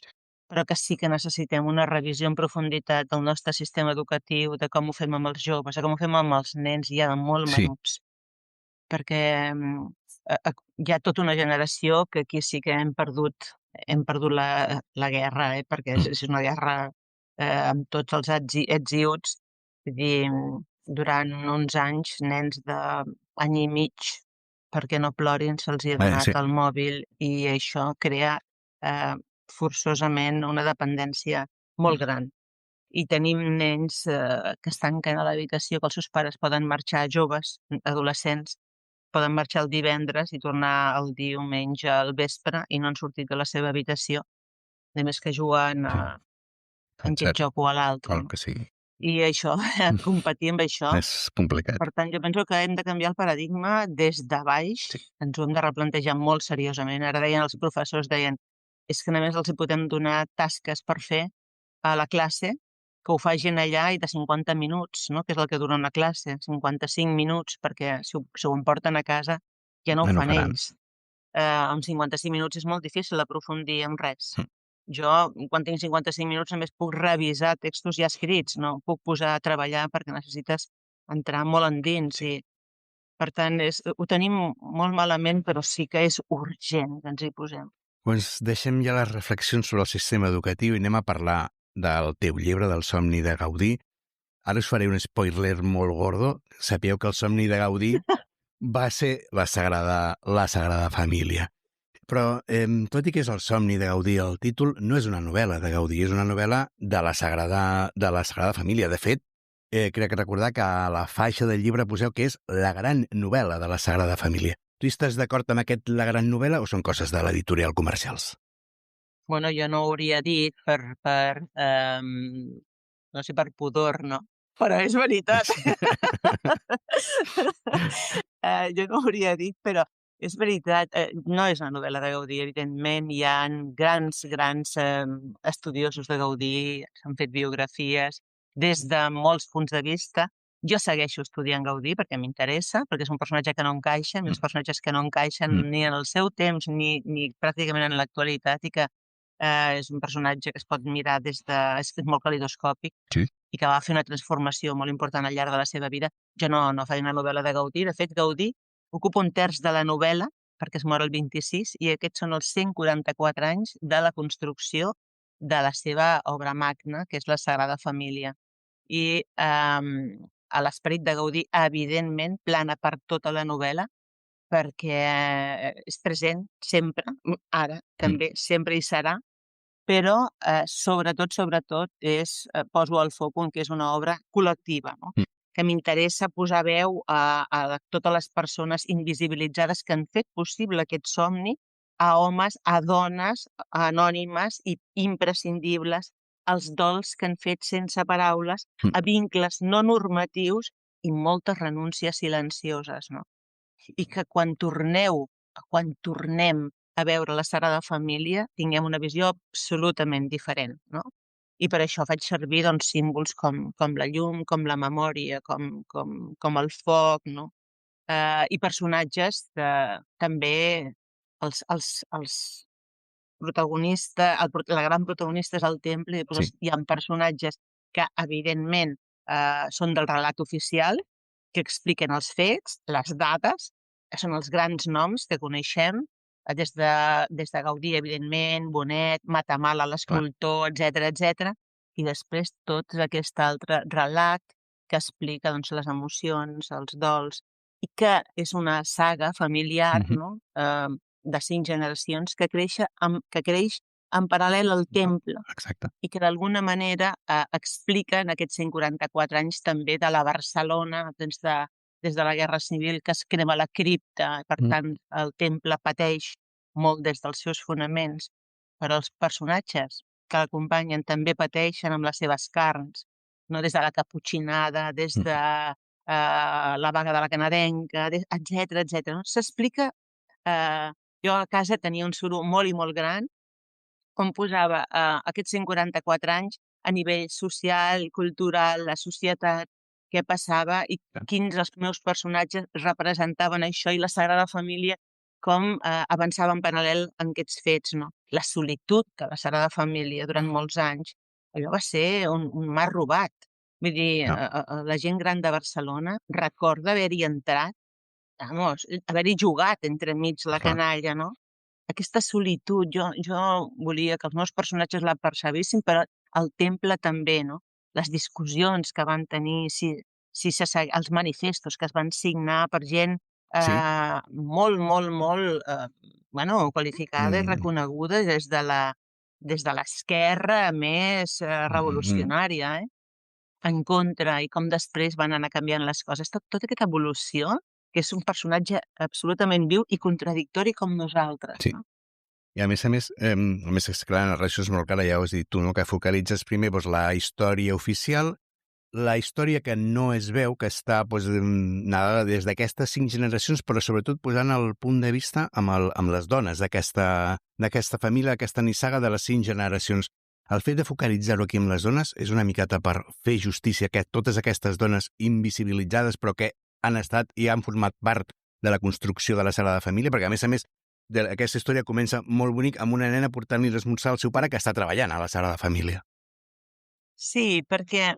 però que sí que necessitem una revisió en profunditat del nostre sistema educatiu, de com ho fem amb els joves, de com ho fem amb els nens ja de molt menuts. Perquè hi ha tota una generació que aquí sí que hem perdut la guerra, perquè és una guerra amb tots els ets i uts. Vull dir, durant uns anys, nens d'any i mig, perquè no plorin, se'ls ha donat el mòbil i això crea forçosament una dependència molt gran. I tenim nens que es tanquen a l'habitació, que els seus pares poden marxar, joves, adolescents, poden marxar el divendres i tornar el diumenge al vespre i no han sortit de la seva habitació, només que juguen a aquest joc o a l'altre. El que sigui. I això, competir amb això... És complicat. Per tant, jo penso que hem de canviar el paradigma des de baix, ens ho hem de replantejar molt seriosament. Ara deien els professors, és que només els podem donar tasques per fer a la classe, que ho facin allà i de 50 minuts, no? Que és el que dura una classe, 55 minuts, perquè si ho emporten a casa ja no ho fan ells. En 55 minuts és molt difícil aprofundir en res. Jo, quan tinc 55 minuts, només puc revisar textos ja escrits, no puc posar a treballar perquè necessites entrar molt endins. I, per tant, ho tenim molt malament, però sí que és urgent que ens hi posem. Doncs deixem ja les reflexions sobre el sistema educatiu i anem a parlar del teu llibre, del somni de Gaudí. Ara us faré un spoiler molt gordo. Sapigueu que el somni de Gaudí va ser la Sagrada Família. Però, tot i que és el somni de Gaudí, el títol no és una novel·la de Gaudí, és una novel·la de la Sagrada Família. De fet, crec recordar que a la faixa del llibre poseu que és la gran novel·la de la Sagrada Família. Tu estàs d'acord amb la gran novel·la o són coses de l'editorial Comercials? Bueno, jo no ho hauria dit no sé, per pudor, no? Però és veritat. Jo no ho hauria dit, però és veritat. No és una novel·la de Gaudí, evidentment. Hi ha grans estudiosos de Gaudí, s'han fet biografies des de molts punts de vista. Jo segueixo estudiant Gaudí perquè m'interessa, perquè és un personatge que no encaixa, els personatges que no encaixen ni en el seu temps ni pràcticament en l'actualitat, i que és un personatge que es pot mirar és molt calidoscòpic i que va fer una transformació molt important al llarg de la seva vida. Jo no faig una novel·la de Gaudí. De fet, Gaudí ocupa un terç de la novel·la, perquè es mor el 26, i aquests són els 144 anys de la construcció de la seva obra magna, que és la Sagrada Família. I l'esperit de Gaudí, evidentment, plana per tota la novel·la, perquè és present sempre, ara també, sempre hi serà, però sobretot poso el focus en que és una obra col·lectiva, no? Que m'interessa posar veu a totes les persones invisibilitzades que han fet possible aquest somni, a homes, a dones anònimes i imprescindibles, els dols que han fet sense paraules, a vincles no normatius i moltes renúncies silencioses, no? I que quan tornem a veure la Sagrada Família tinguem una visió absolutament diferent, no? I per això faig servir doncs, símbols com la llum, com la memòria, com el foc, no? I personatges també els protagonistes, la gran protagonista és el temple, i després hi ha personatges que evidentment són del relat oficial, que expliquen els fets, les dates, que són els grans noms que coneixem, des de Gaudí, evidentment, Bonet, Matamala, l'escultor, etc, i després tot aquest altre relat que explica doncs, les emocions, els dols, i que és una saga familiar, no? De 5 generacions que creix en paral·lel al temple. Exacte. I que d'alguna manera expliquen aquests 144 anys també de la Barcelona des de la Guerra Civil, que es crema la cripta, per tant el temple pateix molt des dels seus fonaments, però els personatges que l'acompanyen també pateixen amb les seves carns, no? Des de la caputxinada, des de la vaga de la canadenca, etc. No? S'explica... Jo a casa tenia un suro molt i molt gran on posava aquests 144 anys a nivell social, cultural, la societat, què passava i quins els meus personatges representaven això i la Sagrada Família com avançava en paral·lel en aquests fets, no? La solitud de la Sagrada Família durant molts anys, allò va ser un mar robat. Vull dir, la gent gran de Barcelona recorda haver-hi entrat, haver-hi jugat entremig la canalla, no? Aquesta solitud, jo volia que els meus personatges la percebessin, però el temple també, no? Les discussions que van tenir, els manifestos que es van signar per gent molt qualificada i reconeguda des de l'esquerra més revolucionària, en contra, i com després van anar canviant les coses. Tota aquesta evolució, que és un personatge absolutament viu i contradictori com nosaltres. Sí. No? I a més, és clar, la narració és molt clara, ja ho has dit tu, no? Que focalitzes primer la història oficial, la història que no es veu, que està narrada des d'aquestes 5 generacions, però sobretot posant el punt de vista amb les dones d'aquesta família, aquesta nissaga de les 5 generacions. El fet de focalitzar-ho aquí amb les dones és una miqueta per fer justícia que totes aquestes dones invisibilitzades, però que han estat i han format part de la construcció de la Sagrada Família, perquè a més, aquesta història comença molt bonic amb una nena portant-li l'esmorzar al seu pare que està treballant a la Sagrada Família. Sí, perquè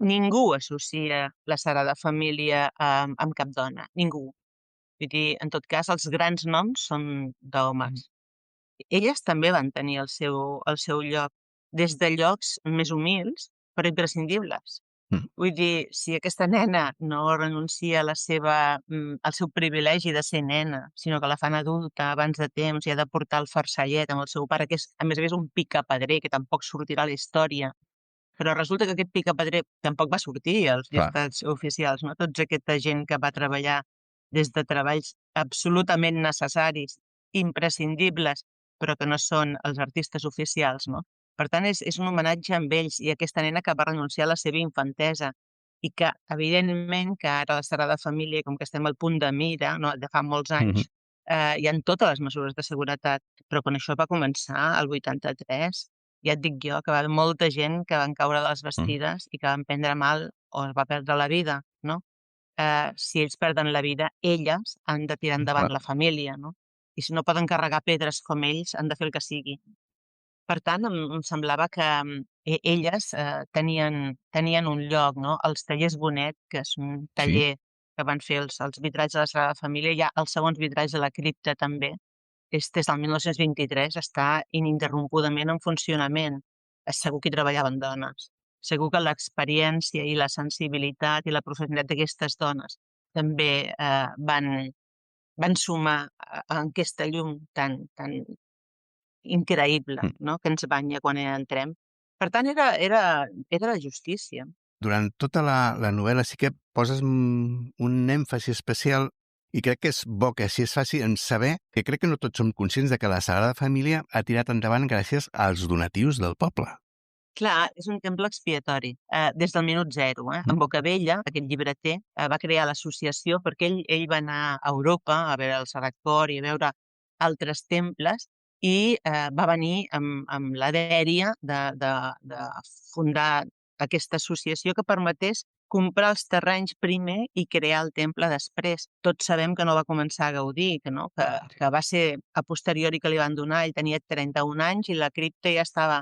ningú associa la Sagrada Família amb cap dona, ningú. Vull dir, en tot cas, els grans noms són d'homes. Elles també van tenir el seu lloc, des de llocs més humils, però imprescindibles. Vull dir, si aquesta nena no renuncia al seu privilegi de ser nena, sinó que la fan adulta abans de temps i ha de portar el farcellet amb el seu pare, que és, a més un picapedrer, que tampoc sortirà a la història, però resulta que aquest picapedrer tampoc va sortir als lletrats oficials, no? Tota aquesta gent que va treballar des de treballs absolutament necessaris, imprescindibles, però que no són els artistes oficials, no? Per tant, és un homenatge amb ells i aquesta nena que va renunciar a la seva infantesa i que, evidentment, que ara la Sagrada Família, com que estem al punt de mira, no, de fa molts anys, hi ha totes les mesures de seguretat, però quan això va començar, el 83, ja et dic jo que va haver molta gent que van caure de les vestides i que van prendre mal o es va perdre la vida, no? Si ells perden la vida, elles han de tirar endavant la família, no? I si no poden carregar pedres com ells, han de fer el que sigui. Per tant, em semblava que elles tenien un lloc, no? Els tallers Bonet, que és un taller que van fer els vitralls de la Sagrada Família, hi ha els segons vitralls de la cripta també, des del 1923 està ininterrompudament en funcionament. Segur que hi treballaven dones. Segur que l'experiència i la sensibilitat i la professionalitat d'aquestes dones també van sumar a aquesta llum tan increïble, no? Que ens banya quan entrem. Per tant, era la justícia. Durant tota la novel·la sí que poses un èmfasi especial i crec que és bo que així es faci en saber que crec que no tots som conscients de que la Sagrada Família ha tirat endavant gràcies als donatius del poble. Clar, és un temple expiatori, des del minut zero. En Bocabella, aquest llibreter, va crear l'associació perquè ell va anar a Europa a veure el Sarac Cor i a veure altres temples i va venir amb la dèria de fundar aquesta associació que permetés comprar els terrenys primer i crear el temple després. Tots sabem que no va començar a Gaudí, que va ser a posteriori que li van donar, ell tenia 31 anys i la cripta ja estava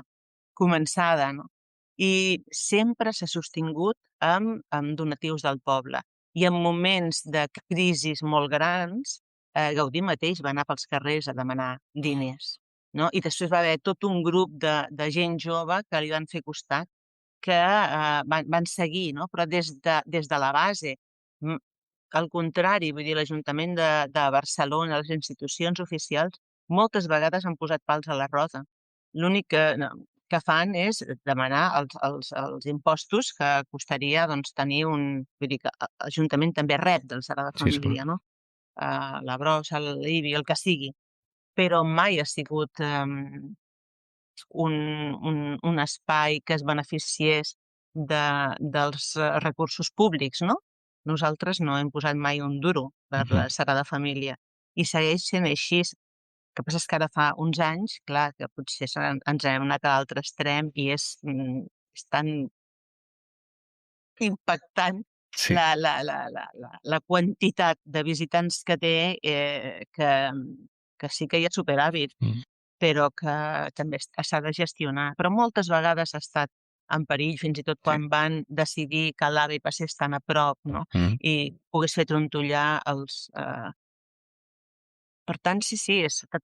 començada, no? I sempre s'ha sostingut amb donatius del poble. I en moments de crisis molt grans, Gaudí mateix va anar pels carrers a demanar diners, no? I després va haver tot un grup de gent jove que li van fer costat, que van seguir, no? Però des de la base. Al contrari, vull dir, l'Ajuntament de Barcelona, les institucions oficials, moltes vegades han posat pals a la roda. L'únic que fan és demanar els impostos que costaria doncs, tenir un... Vull dir que l'Ajuntament també rep del Sagrada Família, no? La brossa, l'IBI, el que sigui. Però mai ha sigut un espai que es beneficiés dels recursos públics, no? Nosaltres no hem posat mai un duro per la Sagrada Família i segueix sent així. El que passa és que ara fa uns anys, clar, que potser ens hem anat a l'altre extrem i és tan impactant la quantitat de visitants que té que sí que hi ha superàvit, però que també s'ha de gestionar. Però moltes vegades ha estat en perill, fins i tot quan van decidir que l'AVE passés tan a prop, no? I pogués fer trontollar els... Per tant, sí, ha estat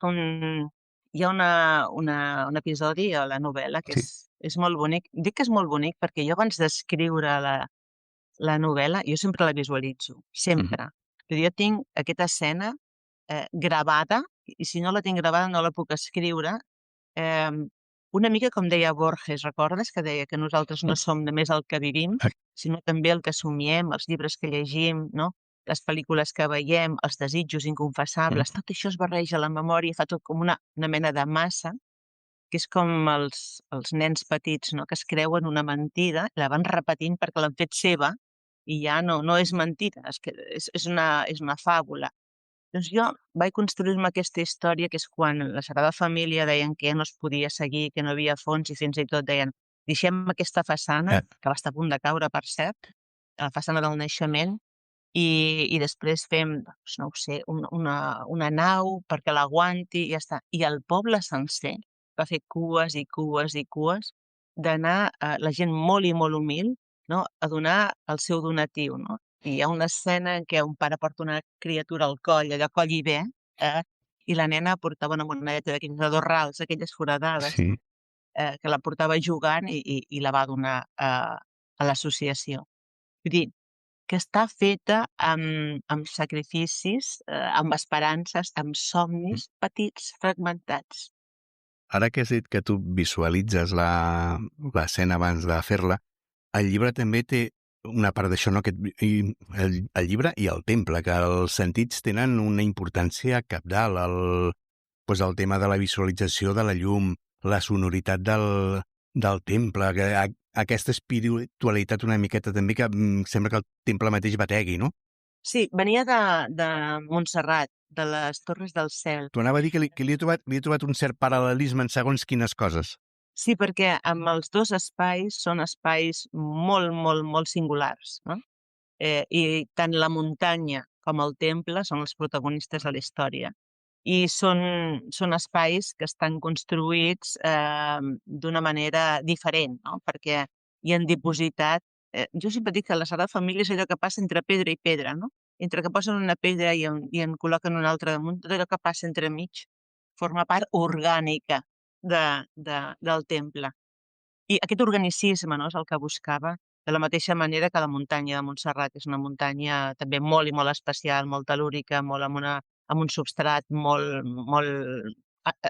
Hi ha un episodi a la novel·la que és molt bonic. Dic que és molt bonic perquè jo abans d'escriure la novel·la, jo sempre la visualitzo, sempre. Jo tinc aquesta escena gravada, i si no la tinc gravada no la puc escriure. Una mica com deia Borges, recordes? Que deia que nosaltres no som només el que vivim, sinó també el que somiem, els llibres que llegim, no? Les pel·lícules que veiem, els desitjos inconfessables, tot això es barreja a la memòria i fa tot com una mena de massa, que és com els nens petits, no? Que es creuen una mentida, la van repetint perquè l'han fet seva i ja no és mentida, és una fàbula. Doncs jo vaig construir-me aquesta història, que és quan la Sagrada Família deien que ja no es podia seguir, que no havia fons i fins i tot deien deixem aquesta façana, que va estar a punt de caure, per cert, la façana del naixement, i després fem, doncs, no ho sé, una nau perquè l'aguanti i ja està. I el poble sencer va fer cues i cues i cues d'anar la gent molt i molt humil, no? A donar el seu donatiu, no? I hi ha una escena en què un pare porta una criatura al coll, allò coll i bé, i la nena portava una monedeta d'aquells de 2 rals, aquelles foradades, que la portava jugant i la va donar a l'associació. Vull dir, que està feta amb sacrificis, amb esperances, amb somnis petits, fragmentats. Ara que has dit que tu visualitzes l'escena abans de fer-la, el llibre també té una part d'això, no? El llibre i el temple, que els sentits tenen una importància cabdal. El tema de la visualització de la llum, la sonoritat del temple, aquesta espiritualitat una miqueta també, que sembla que el temple mateix bategui, no? Sí, venia de Montserrat, de les Torres del Cel. T'ho anava a dir que li he trobat un cert paral·lelisme en segons quines coses. Sí, perquè amb els dos espais són espais molt, molt, molt singulars, no? I tant la muntanya com el temple són els protagonistes de la història. I són espais que estan construïts d'una manera diferent, no? Perquè hi han dipositat... jo sempre dic que la Sagrada Família és allò que passa entre pedra i pedra, no? Entre que posen una pedra i en col·loquen una altra damunt, tot allò que passa entremig forma part orgànica del temple. I aquest organicisme, no, és el que buscava, de la mateixa manera que la muntanya de Montserrat, és una muntanya també molt i molt especial, molt telúrica, molt amb un substrat molt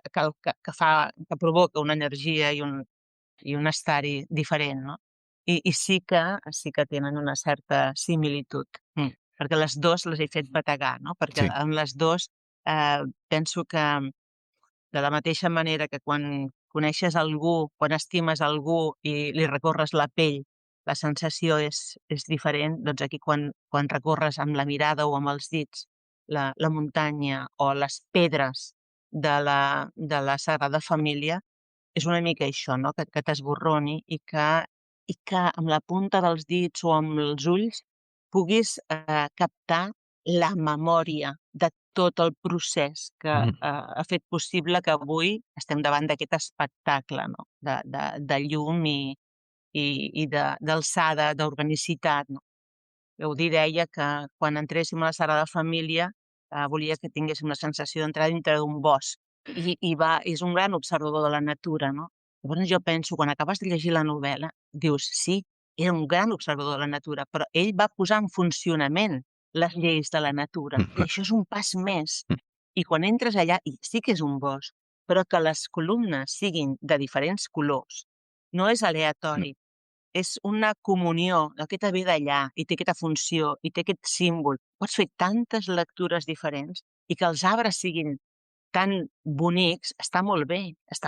que provoca una energia i un estar-hi diferent, no? I sí que tenen una certa similitud, perquè les dues les he fet bategar, no? Perquè en les dues penso que de la mateixa manera que quan coneixes algú, quan estimes algú i li recorres la pell, la sensació és diferent, doncs aquí quan recorres amb la mirada o amb els dits la muntanya o les pedres de la Sagrada Família és una mica això, no? Que t'esborroni i que amb la punta dels dits o amb els ulls puguis captar la memòria de tot el procés que ha fet possible que avui estem davant d'aquest espectacle, no? De llum i d'alçada, d'organicitat, no? Gaudí deia que quan entréssim a la Sagrada Família volia que tinguéssim la sensació d'entrar dintre d'un bosc és un gran observador de la natura, no? Llavors jo penso, quan acabes de llegir la novel·la, dius, sí, era un gran observador de la natura, però ell va posar en funcionament les lleis de la natura, i això és un pas més. I quan entres allà, i sí que és un bosc, però que les columnes siguin de diferents colors, no és aleatori, és una comunió, aquest ve d'allà, i té aquesta funció, i té aquest símbol. Pots fer tantes lectures diferents i que els arbres siguin tan bonics, està molt bé, és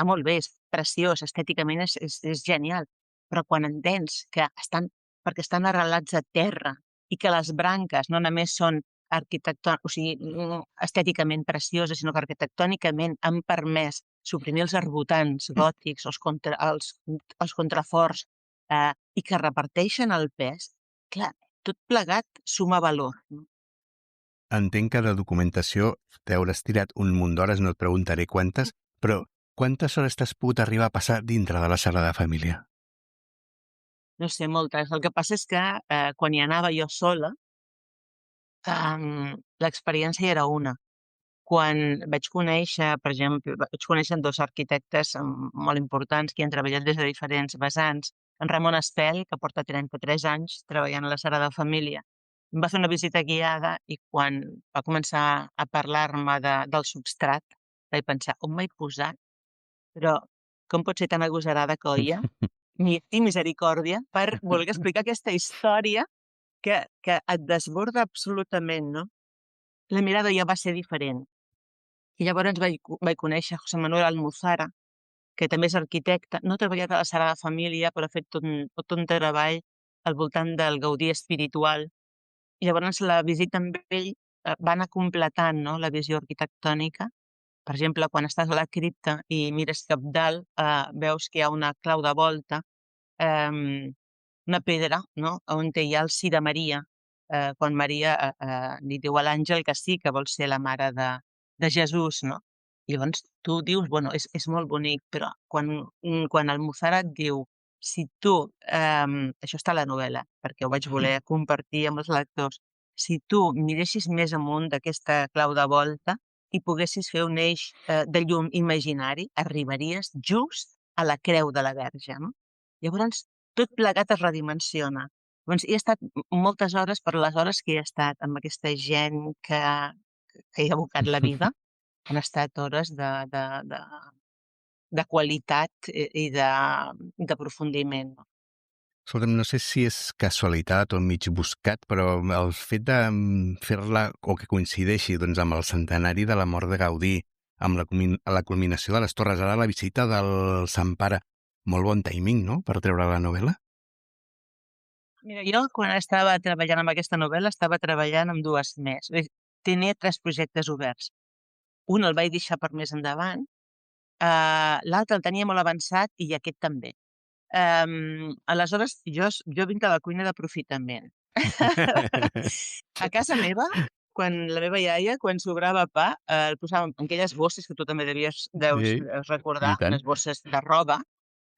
preciós, estèticament és genial, però quan entens que perquè estan arrelats a terra i que les branques no només són estèticament precioses, sinó que arquitectònicament han permès suprimir els arbotants gòtics, els contraforts, i que reparteixen el pes, clar, tot plegat suma valor. Entenc que de documentació t'hauràs tirat un munt d'hores, no et preguntaré quantes, però quantes hores t'has pogut arribar a passar dintre de la Sagrada Família? No sé, moltes. El que passa és que quan hi anava jo sola, l'experiència era una. Quan vaig conèixer, per exemple, dos arquitectes molt importants que han treballat des de diferents vessants. En Ramon Espel, que porta 33 anys treballant a la Sagrada Família, em va fer una visita guiada i quan va començar a parlar-me del substrat, vaig pensar, on m'he posat? Però com pot ser tan agosarada, colla? Ni misericòrdia per voler explicar aquesta història que et desborda absolutament, no? La mirada ja va ser diferent. I llavors vaig conèixer José Manuel Almuzara, que també és arquitecte, no ha treballat a la Sagrada Família, però ha fet tot un treball al voltant del Gaudí espiritual. I llavors la visita amb ell va anar completant, no?, la visió arquitectònica. Per exemple, quan estàs a la cripta i mires cap dalt, veus que hi ha una clau de volta, una pedra, no?, on hi ha el sí de Maria, quan Maria li diu a l'àngel que sí, que vol ser la mare de Jesús, no? I llavors tu dius, bueno, és molt bonic, però quan el Mozart et diu, si tu, això està a la novel·la, perquè ho vaig voler compartir amb els lectors, si tu miressis més amunt d'aquesta clau de volta i poguessis fer un eix de llum imaginari, arribaries just a la creu de la Verge, no? Llavors, tot plegat es redimensiona. Llavors, he estat moltes hores, per les hores que he estat amb aquesta gent que hi ha abocat la vida, han estat hores de qualitat i d'aprofundiment. Escolta'm, no sé si és casualitat o mig buscat, però el fet de fer-la o que coincideixi doncs, amb el centenari de la mort de Gaudí, amb la culminació de les Torres, ara la visita del Sant Pare, molt bon timing, no?, per treure la novel·la? Mira, jo quan estava treballant amb aquesta novel·la estava treballant amb dues més. Tenia 3 projectes oberts. Un el vaig deixar per més endavant, l'altre el tenia molt avançat i aquest també. Aleshores, jo vinc de la cuina d'aprofitament. A casa meva, la meva iaia, quan sobrava pa, el posàvem en aquelles bosses que tu també deus recordar, unes bosses de roba,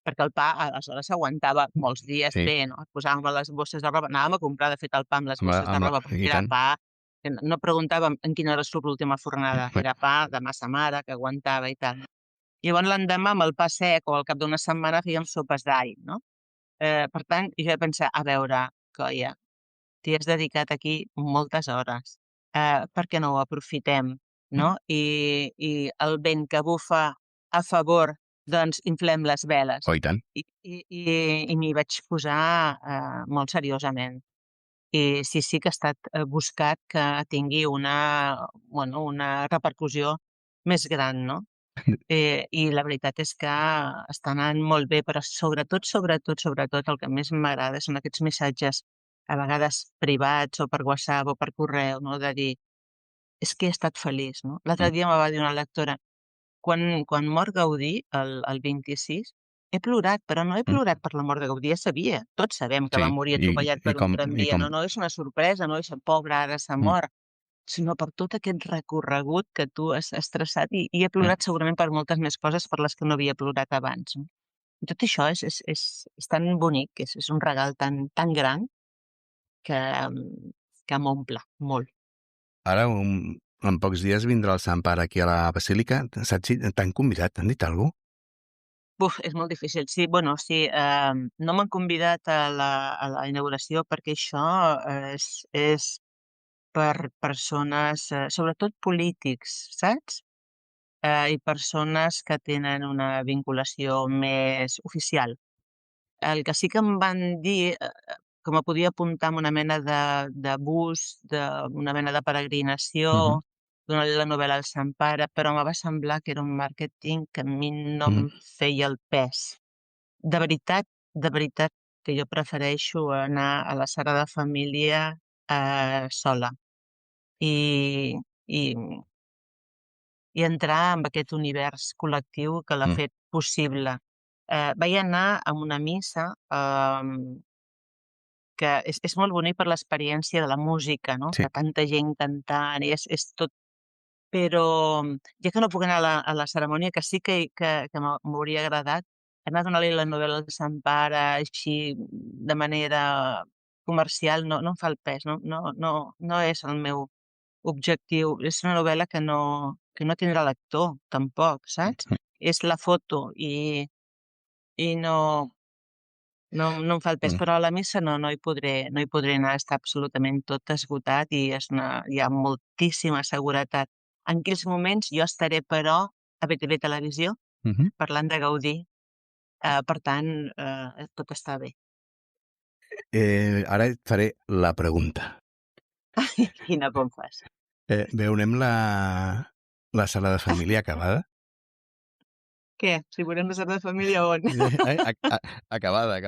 perquè el pa aleshores s'aguantava molts dies bé, no? Et posàvem a les bosses de roba, anàvem a comprar, de fet, el pa amb les bosses de roba, perquè era pa, no preguntàvem en quina hora surt l'última fornada, era pa de massa mare, que aguantava i tal. Llavors l'endemà amb el pa sec o al cap d'una setmana fèiem sopes d'all, no? Per tant, jo vaig pensar, a veure, colla, t'hi has dedicat aquí moltes hores, per què no ho aprofitem, no? I el vent que bufa a favor, doncs inflem les veles. Oh, i tant. I m'hi vaig posar molt seriosament. I sí que ha estat buscat que tingui una repercussió més gran, no? I la veritat és que està anant molt bé, però sobretot el que més m'agrada són aquests missatges, a vegades privats o per WhatsApp o per correu, no?, de dir, és que he estat feliç, no? L'altre dia me va dir una lectora, quan mor Gaudí, el 26, he plorat, però no he plorat per la mort de Gaudí, ja sabia. Tots sabem que va morir atropellat per un tramvia, no és una sorpresa, no és pobre, ara s'ha mort, sinó per tot aquest recorregut que tu has traçat i he plorat segurament per moltes més coses per les que no havia plorat abans. No? Tot això és tan bonic, és un regal tan gran que m'omple molt. Ara, en pocs dies vindrà el Sant Pare aquí a la Basílica. Saps si t'han convidat? T'han dit alguna cosa? Buf, és molt difícil. Sí, bueno, sí, no m'han convidat a la inauguració perquè això és per persones, sobretot polítics, saps? I persones que tenen una vinculació més oficial. El que sí que em van dir, que me podia apuntar en una mena de bus, una mena de peregrinació, donar-li la novel·la al Sant Pare, però em va semblar que era un màrqueting que a mi no em feia el pes. De veritat que jo prefereixo anar a la Sagrada Família sola i entrar en aquest univers col·lectiu que l'ha fet possible. Vaig anar a una missa que és molt bonic per l'experiència de la música, no? Sí. De tanta gent cantant, i és tot... Però ja que no puc anar a la cerimònia, que sí que m'hauria agradat, anar a donar-li la novel·la al Sant Pare així de manera comercial no em fa el pes, no és el meu objectiu. És una novel·la que no tindrà lector, tampoc, saps? És la foto i no em fa el pes, però a la missa no hi podré anar, està absolutament tot esgotat i hi ha moltíssima seguretat. En aquells moments jo estaré, però, a BTV Televisió, parlant de Gaudí, per tant, tot està bé. Ara et faré la pregunta. Quina com fas? Veurem la Sagrada Família acabada? Què? Si veurem la Sagrada Família on? Acabada.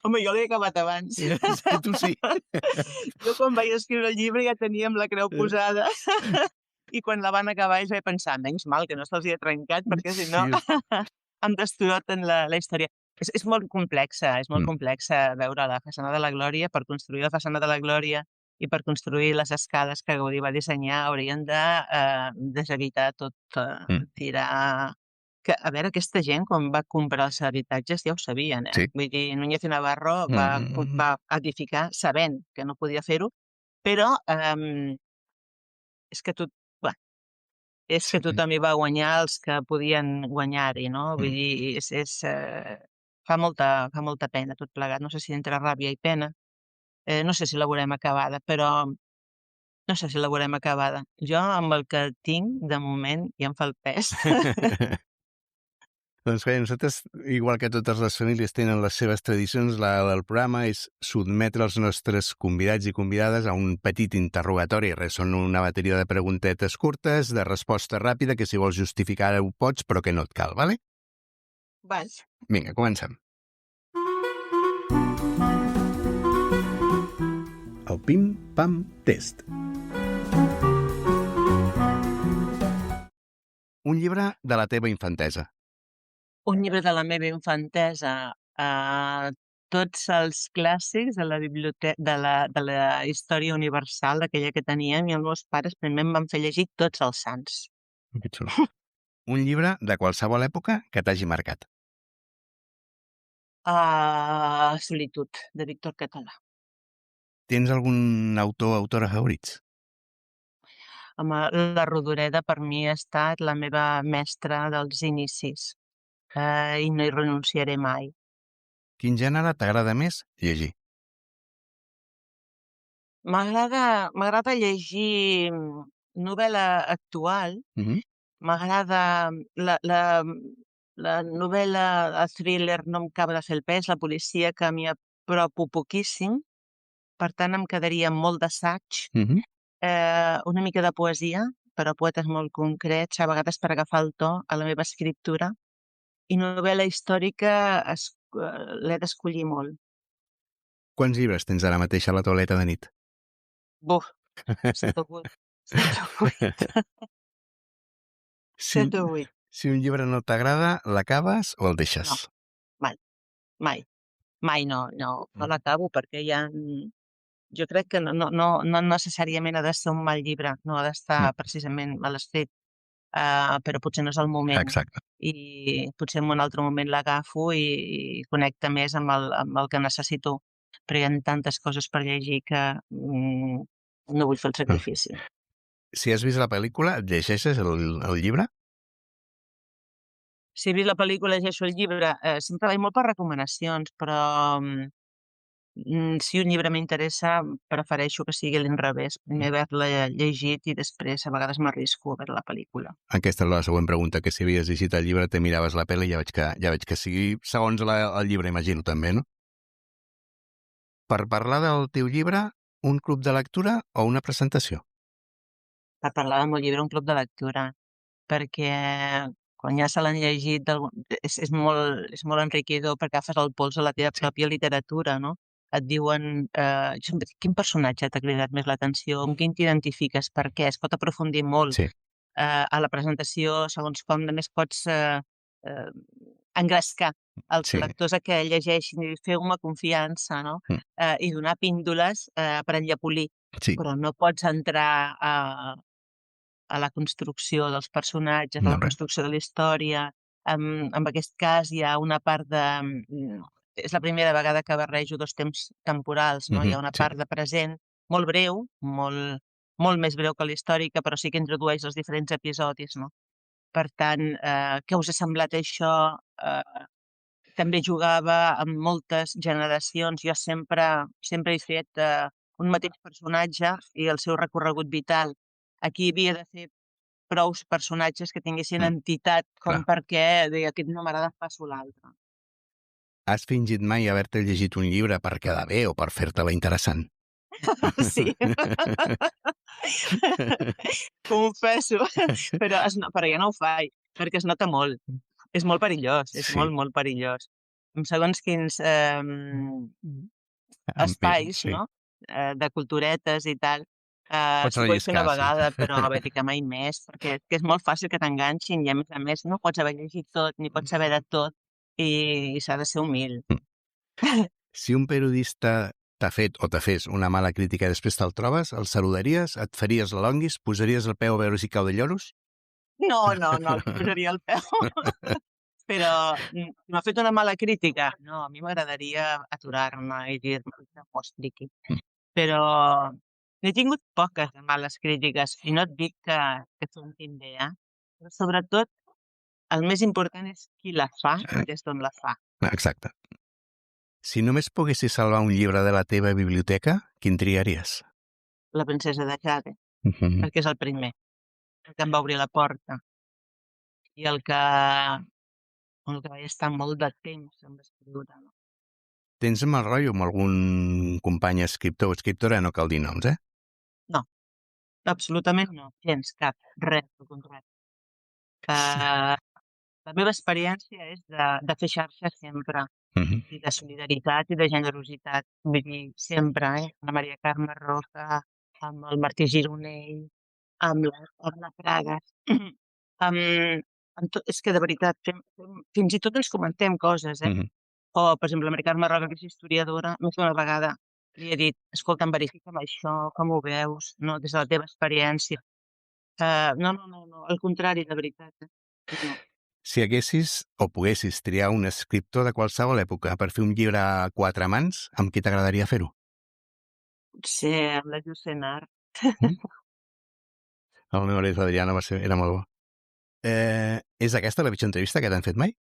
Home, jo l'he acabat abans. Sí, tu sí. Jo quan vaig escriure el llibre ja teníem la creu posada i quan la van acabar ja vaig pensar, menys mal que no se'ls hi ha trencat perquè si no em destroten la història. És molt complexa, veure la façana de la Glòria. Per construir la façana de la Glòria i per construir les escales que Gaudí va dissenyar haurien de deshabitar tot, tirar... Que, a veure, aquesta gent, quan va comprar els habitatges, ja ho sabien, Sí. Vull dir, Núñez i Navarro va edificar sabent que no podia fer-ho, però és que tothom hi va guanyar els que podien guanyar-hi, no? Vull dir, fa molta pena tot plegat. No sé si entre ràbia i pena. No sé si la veurem acabada, però no sé si la veurem acabada. Jo, amb el que tinc, de moment, ja em fa el pes. Doncs bé, nosaltres, igual que totes les famílies tenen les seves tradicions, la del programa és sotmetre els nostres convidats i convidades a un petit interrogatori. Res, són una bateria de preguntetes curtes, de resposta ràpida, que si vols justificar ho pots, però que no et cal, vale? Vas. Vinga, comencem. El pim-pam-test. Un llibre de la teva infantesa. Un llibre de la meva infantesa, tots els clàssics de la biblioteca de la història universal, aquella que teníem, i els meus pares primer em van fer llegir Tots els Sants. Un llibre de qualsevol època que t'hagi marcat. Solitud, de Víctor Català. Tens algun autor o autora favorits? Home, la Rodoreda per mi ha estat la meva mestra dels inicis. I no hi renunciaré mai. Quin gènere t'agrada més llegir? M'agrada llegir novel·la actual. M'agrada la novel·la, el thriller, no em acaba de fer el pes, la policia que m'hi apropo poquíssim, per tant em quedaria molt d'assaig, una mica de poesia, però poetes molt concrets, a vegades per agafar el to a la meva escriptura, i novel·la històrica l'he d'escollir molt. Quants llibres tens ara mateix a la tauleta de nit? Buf, 7 o 8. Si, 7 o 8. si un llibre no t'agrada, l'acabes o el No, deixes? mai, mai. Mai no l'acabo perquè jo crec que no necessàriament ha de ser un mal llibre, no ha d'estar precisament mal escrit, però potser no és el moment. Exacte. I potser en un altre moment l'agafo i connecta més amb el que necessito. Però hi ha tantes coses per llegir que no vull fer el sacrifici. Si has vist la pel·lícula, et llegeixes el llibre? Si he vist la pel·lícula, llegeixo el llibre, sempre vaig molt per recomanacions, però si un llibre m'interessa, prefereixo que sigui a l'inrevés. Primer haver-la llegit i després a vegades m'arrisco a veure la pel·lícula. Aquesta és la següent pregunta, que si havies llegit el llibre te miraves la pel·li i ja veig que sigui segons el llibre, imagino també, no? Per parlar del teu llibre, un club de lectura o una presentació? Per parlar del meu llibre, un club de lectura, perquè quan ja se l'han llegit és molt enriquidor perquè agafes el pols a la teva pròpia literatura, no? Et diuen quin personatge t'ha cridat més l'atenció, amb quin t'identifiques, per què, es pot aprofundir molt. Sí. A la presentació, segons com, només pots engrescar els lectors a que llegeixin i feu-me confiança, no? I donar píndoles per enllapolir. Sí. Però no pots entrar a la construcció dels personatges, a la construcció de la història. En aquest cas hi ha una part de... És la primera vegada que barrejo dos temps temporals, no? Hi ha una part de present molt breu, molt més breu que la històrica, però sí que introdueix els diferents episodis, no? Per tant, què us ha semblat això? També jugava amb moltes generacions. Jo sempre he fet un mateix personatge i el seu recorregut vital. Aquí havia de fer prou personatges que tinguessin entitat com perquè aquest no m'agrada, passo l'altre. Has fingit mai haver-te llegit un llibre per quedar bé o per fer-te-la interessant? Sí. Confesso. Però ja no ho faig, perquè es nota molt. És molt perillós, és molt perillós. En segons quins espais, no? De culturetes i tal, s'ho vull fer una vegada, però no vaig dir que mai més, perquè és molt fàcil que t'enganxin i a més no pots haver llegit tot, ni pots saber de tot, i s'ha de ser humil. Si un periodista t'ha fet o te fes una mala crítica i després te'l trobes, el saludaries, et faries la longuis, posaries el peu a veure si cau de lloros? No, posaria el peu. Però si m'ha fet una mala crítica, no, a mi m'agradaria aturar-me i dir-me que no expliqui. Però n'he tingut poques de males crítiques i no et dic que s'entin bé, però sobretot el més important és qui la fa i des d'on la fa. Exacte. Si només poguessis salvar un llibre de la teva biblioteca, quin triaries? La princesa de Jade, perquè és el primer, el que em va obrir la porta i el que vaig estar molt de temps en escriure. Tens mal rotllo amb algun company escriptor o escriptora? No cal dir noms, No, absolutament no, gens, cap, res, al contrari. La meva experiència és de fer xarxa sempre, i de solidaritat i de generositat. Vull dir, sempre, amb la Maria Carme Roca, amb el Martí Gironell, amb la Pragas. És que, de veritat, fins i tot ens comentem coses, O, per exemple, la Maria Carme Roca, que és historiadora, més d'una vegada li he dit, escolta, verifica'm això, com ho veus, no, des de la teva experiència. No, al contrari, de veritat. No. Si haguessis o poguessis triar un escriptor de qualsevol època per fer un llibre a 4 mans, amb qui t'agradaria fer-ho? Potser amb la Llucenar. El meu Lorenzo Adriano era molt bo. És aquesta la pitjor entrevista que t'han fet mai?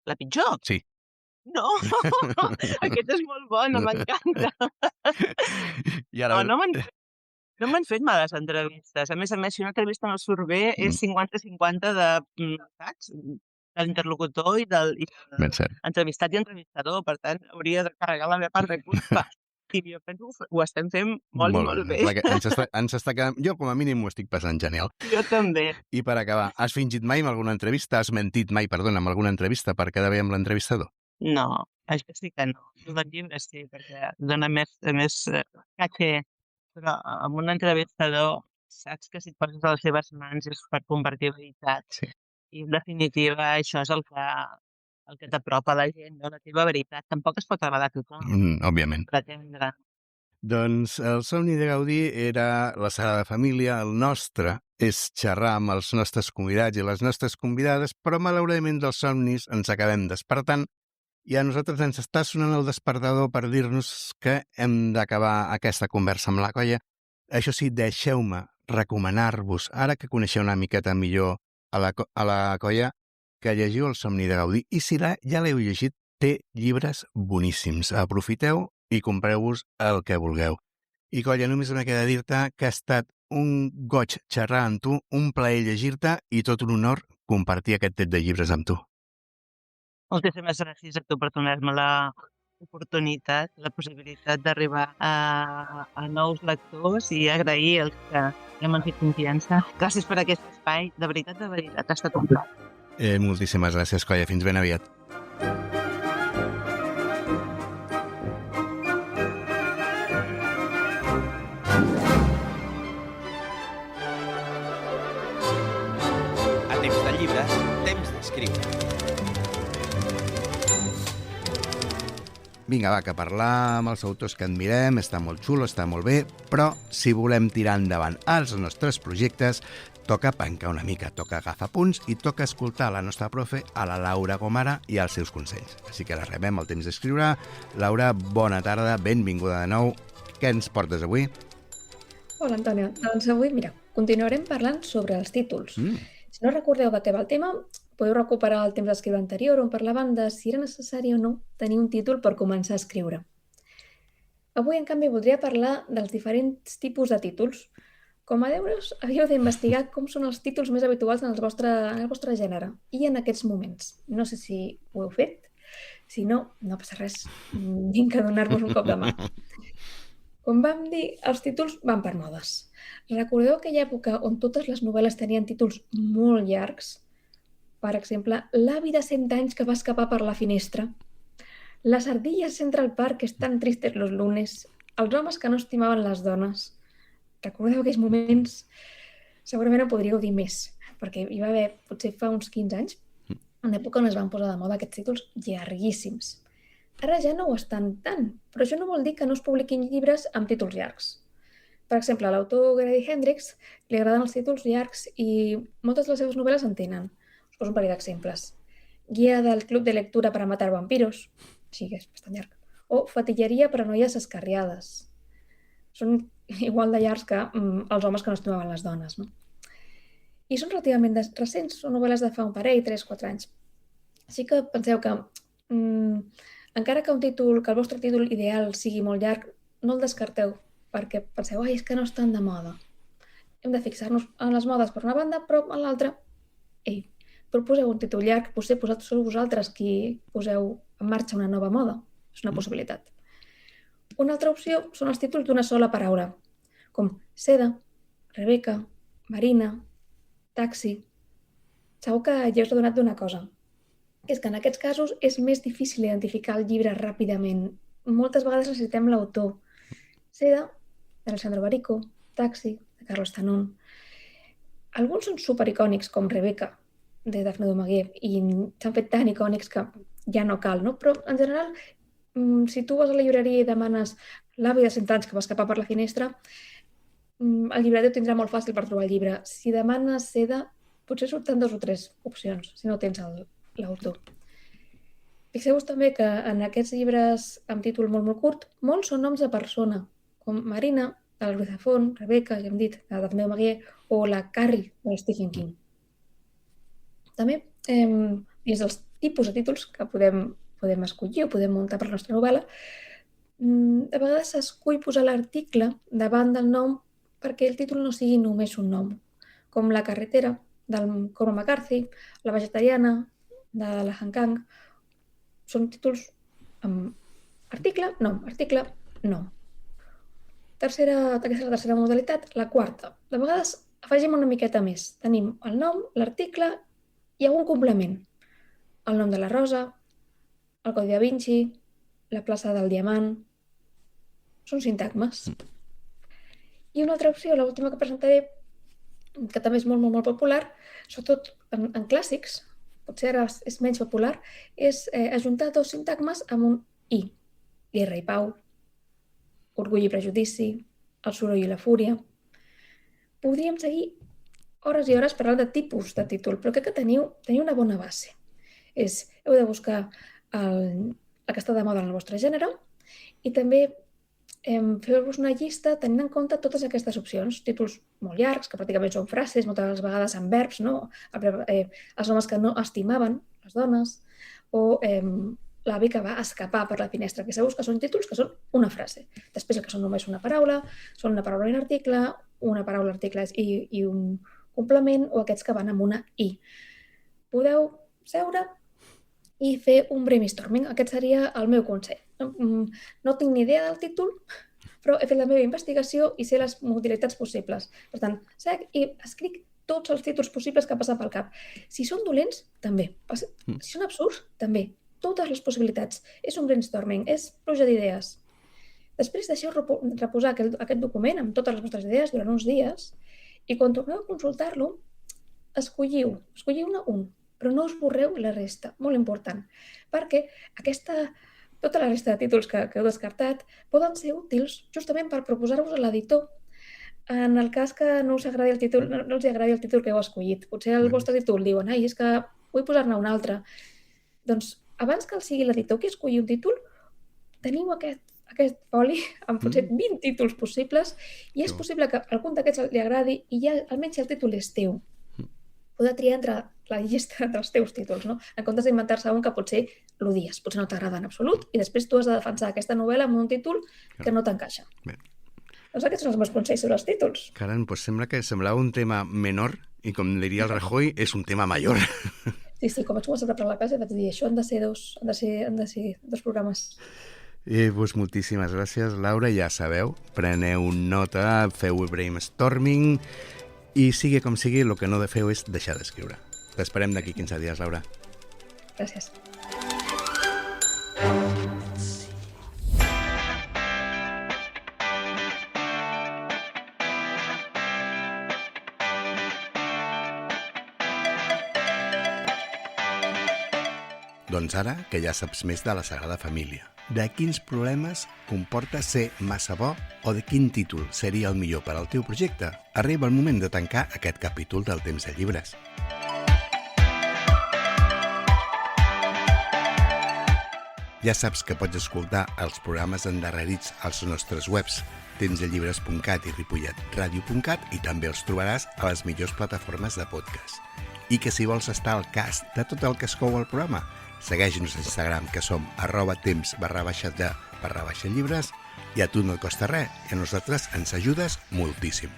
La pitjor? Sí. No, aquest és molt bo, m'encanta. No m'han fet males entrevistes. A més, si una entrevista no surt bé, és 50-50 saps? De l'interlocutor i del entrevistat i entrevistador. Per tant, hauria de carregar la meva part de culpa. I jo penso que ho estem fent molt bé. Ens està quedant... Jo, com a mínim, ho estic passant genial. Jo també. I per acabar, has fingit mai amb alguna entrevista? Has mentit mai, perdona, amb alguna entrevista per quedar bé amb l'entrevistador? No, això sí que no. El llibre sí, perquè dona més caché. Però amb un entrevistador saps que si et poses a les seves mans és per convertir veritat. Sí. I en definitiva això és el que t'apropa a la gent, no? La teva veritat. Tampoc es pot agradar a tothom, Òbviament. pretendre. Doncs el somni de Gaudí era la Sagrada Família, el nostre és xerrar amb els nostres convidats i les nostres convidades, però malauradament dels somnis ens acabem despertant i a nosaltres ens està sonant el despertador per dir-nos que hem d'acabar aquesta conversa amb la colla. Això sí, deixeu-me recomanar-vos, ara que coneixeu una miqueta millor a la colla, que llegiu el somni de Gaudí. I si ja l'heu llegit, té llibres boníssims. Aprofiteu i compreu-vos el que vulgueu. I colla, només me queda dir-te que ha estat un goig xerrar amb tu, un plaer llegir-te i tot un honor compartir aquest tet de llibres amb tu. Moltíssimes gràcies a tu per donar-me l'oportunitat, la possibilitat d'arribar a nous lectors i agrair els que hem fet confiança. Gràcies per aquest espai. De veritat, ha estat un plaer. Moltíssimes gràcies, colla. Fins ben aviat. A Temps de Llibres, temps d'escriure. Vinga, va, que parlar amb els autors que admirem està molt xulo, està molt bé, però si volem tirar endavant els nostres projectes, toca pencar una mica, toca agafar punts i toca escoltar la nostra profe, a la Laura Gomara, i els seus consells. Així que la rebem al temps d'escriure. Laura, bona tarda, benvinguda de nou. Què ens portes avui? Hola, Antonio. Doncs avui, mira, continuarem parlant sobre els títols. Si no recordeu de què va el tema, podeu recuperar el temps d'escriure anterior on parlaven de si era necessari o no tenir un títol per començar a escriure. Avui, en canvi, voldria parlar dels diferents tipus de títols. Com a deures, havíeu d'investigar com són els títols més habituals en el vostre gènere i en aquests moments. No sé si ho heu fet. Si no, no passa res. Vinc a donar-vos un cop de mà. Com vam dir, els títols van per modes. Recordeu aquella època on totes les novel·les tenien títols molt llargs? Per exemple, L'avi de 100 anys que va escapar per la finestra, Las ardillas Central Park están tristes los lunes, Els homes que no estimaven les dones. Recordeu aquells moments? Segurament en podríeu dir més, perquè hi va haver, potser fa uns 15 anys, una època on es van posar de moda aquests títols llarguíssims. Ara ja no ho estan tant, però això no vol dir que no es publiquin llibres amb títols llargs. Per exemple, a l'autor Grady Hendrix li agraden els títols llargs i moltes de les seves novel·les en tenen. Us poso un parell d'exemples. Guia del club de lectura para matar vampiros, sí que és bastant llarg. O Fatilleria per a noies escarriades. Són igual de llargs que Els homes que no estimaven les dones, no? I són relativament recents, són novel·les de fa un parell, 3-4 anys. Així que penseu que encara que el vostre títol ideal sigui molt llarg, no el descarteu, perquè penseu, és que no estan de moda. Hem de fixar-nos en les modes per una banda, però en l'altra, proposeu un títol llarg, potser sou vosaltres qui poseu en marxa una nova moda. És una possibilitat. Una altra opció són els títols d'una sola paraula, com Seda, Rebeca, Marina, Taxi. Segur que ja us he donat d'una cosa, que és que en aquests casos és més difícil identificar el llibre ràpidament. Moltes vegades necessitem l'autor. Seda, d'Alessandro Barico, Taxi, de Carlos Tanón. Alguns són supericònics, com Rebeca, de Daphne du Maurier, i s'han fet tan icònics que ja no cal, no? Però, en general, si tu vas a la llibreria i demanes L'avi de 100 anys que va escapar per la finestra, el llibreter ho tindrà molt fàcil per trobar el llibre. Si demanes Seda, potser surten 2 o 3 opcions, si no tens l'autor. Fixeu-vos també que en aquests llibres amb títol molt, molt curt, molts són noms de persona, com Marina, de la Ruiz Zafón, Rebeca, ja hem dit, de Daphne du Maurier, o la Carrie, de Stephen King. També, dins dels tipus de títols que podem escollir o podem muntar per la nostra novel·la, a vegades s'escull posar l'article davant del nom perquè el títol no sigui només un nom, com La carretera, del Cormac McCarthy, La vegetariana, de la Han Kang. Són títols amb article, nom, article, nom. Aquesta és la tercera modalitat. La quarta. De vegades afegim una miqueta més. Tenim el nom, l'article i algun complement. El nom de la Rosa, el Codi da Vinci, la plaça del Diamant. Són sintagmes. I una altra opció, l'última que presentaré, que també és molt, molt, molt popular, sobretot en clàssics, potser ara és menys popular, és ajuntar dos sintagmes amb un i. Guerra i pau, orgull i prejudici, el soroll i la fúria. Podríem seguir hores i hores parlant de tipus de títol, però crec que teniu una bona base. Heu de buscar el que està de moda en el vostre gènere i també fer-vos una llista tenint en compte totes aquestes opcions. Títols molt llargs, que pràcticament són frases, moltes vegades amb verbs, no? Els homes que no estimaven les dones, o l'avi que va escapar per la finestra, que sabeu que són títols que són una frase. Després el que són només una paraula, són una paraula i un article, una paraula, article i un complement, o aquests que van amb una i. Podeu seure i fer un brainstorming. Aquest seria el meu consell. No tinc ni idea del títol, però he fet la meva investigació i sé les modalitats possibles. Per tant, i escric tots els títols possibles que passen pel cap. Si són dolents, també. Si són absurds, també. Totes les possibilitats. És un brainstorming, és pluja d'idees. Després deixeu reposar aquest document amb totes les vostres idees durant uns dies i quan torneu a consultar-lo, escolliu-ne un, però no us borreu la resta, molt important, perquè tota la resta de títols que heu descartat poden ser útils justament per proposar-vos a l'editor en el cas que no us agradi el títol, no els agradi el títol que heu escollit. Potser el vostre títol diuen, és que vull posar-ne un altre. Doncs abans que sigui l'editor qui escolli un títol, teniu aquest foli amb potser 20 títols possibles i és possible que algun d'aquests li agradi i ja almenys el títol és teu. Poder triar entre la llista dels teus títols, no? En comptes d'inventar-se un que potser l'odies, potser no t'agrada en absolut i després tu has de defensar aquesta novel·la amb un títol que no t'encaixa. Doncs aquests són els meus consells sobre els títols. Caram, doncs sembla que semblava un tema menor i com diria el Rajoy, és un tema major. Sí, com vaig començar a preparar la classe vaig dir, això han de ser dos programes. Doncs moltíssimes gràcies, Laura. Ja sabeu, preneu nota, feu brainstorming i sigui com sigui, el que no feu és deixar d'escriure. T'esperem d'aquí 15 dies, Laura. Gràcies. Doncs ara que ja saps més de la Sagrada Família, de quins problemes comporta ser massa bo o de quin títol seria el millor per al teu projecte, arriba el moment de tancar aquest capítol del Temps de Llibres. Ja saps que pots escoltar els programes endarrerits als nostres webs, tempsdellibres.cat i ripolletradio.cat, i també els trobaràs a les millors plataformes de podcast. I que si vols estar al cas de tot el que es cou al programa, segueix-nos a Instagram, que som @temps_de_llibres, i a tu no et costa res, i a nosaltres ens ajudes moltíssim.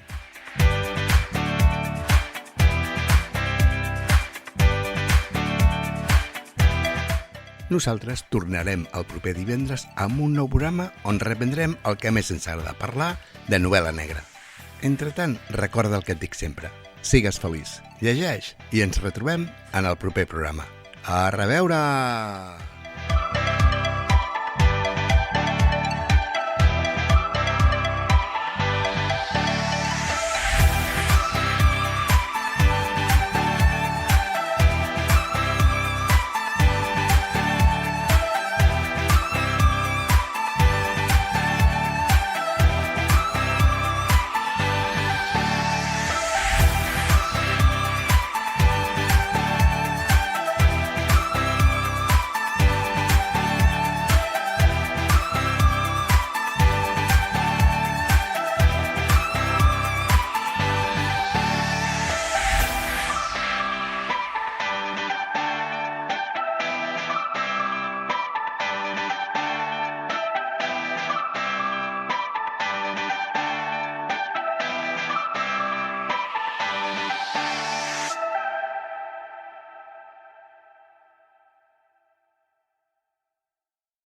Nosaltres tornarem el proper divendres amb un nou programa on reprendrem el que més ens agrada parlar, de novel·la negra. Entretant, recorda el que et dic sempre. Sigues feliç, llegeix i ens retrobem en el proper programa. A reveure!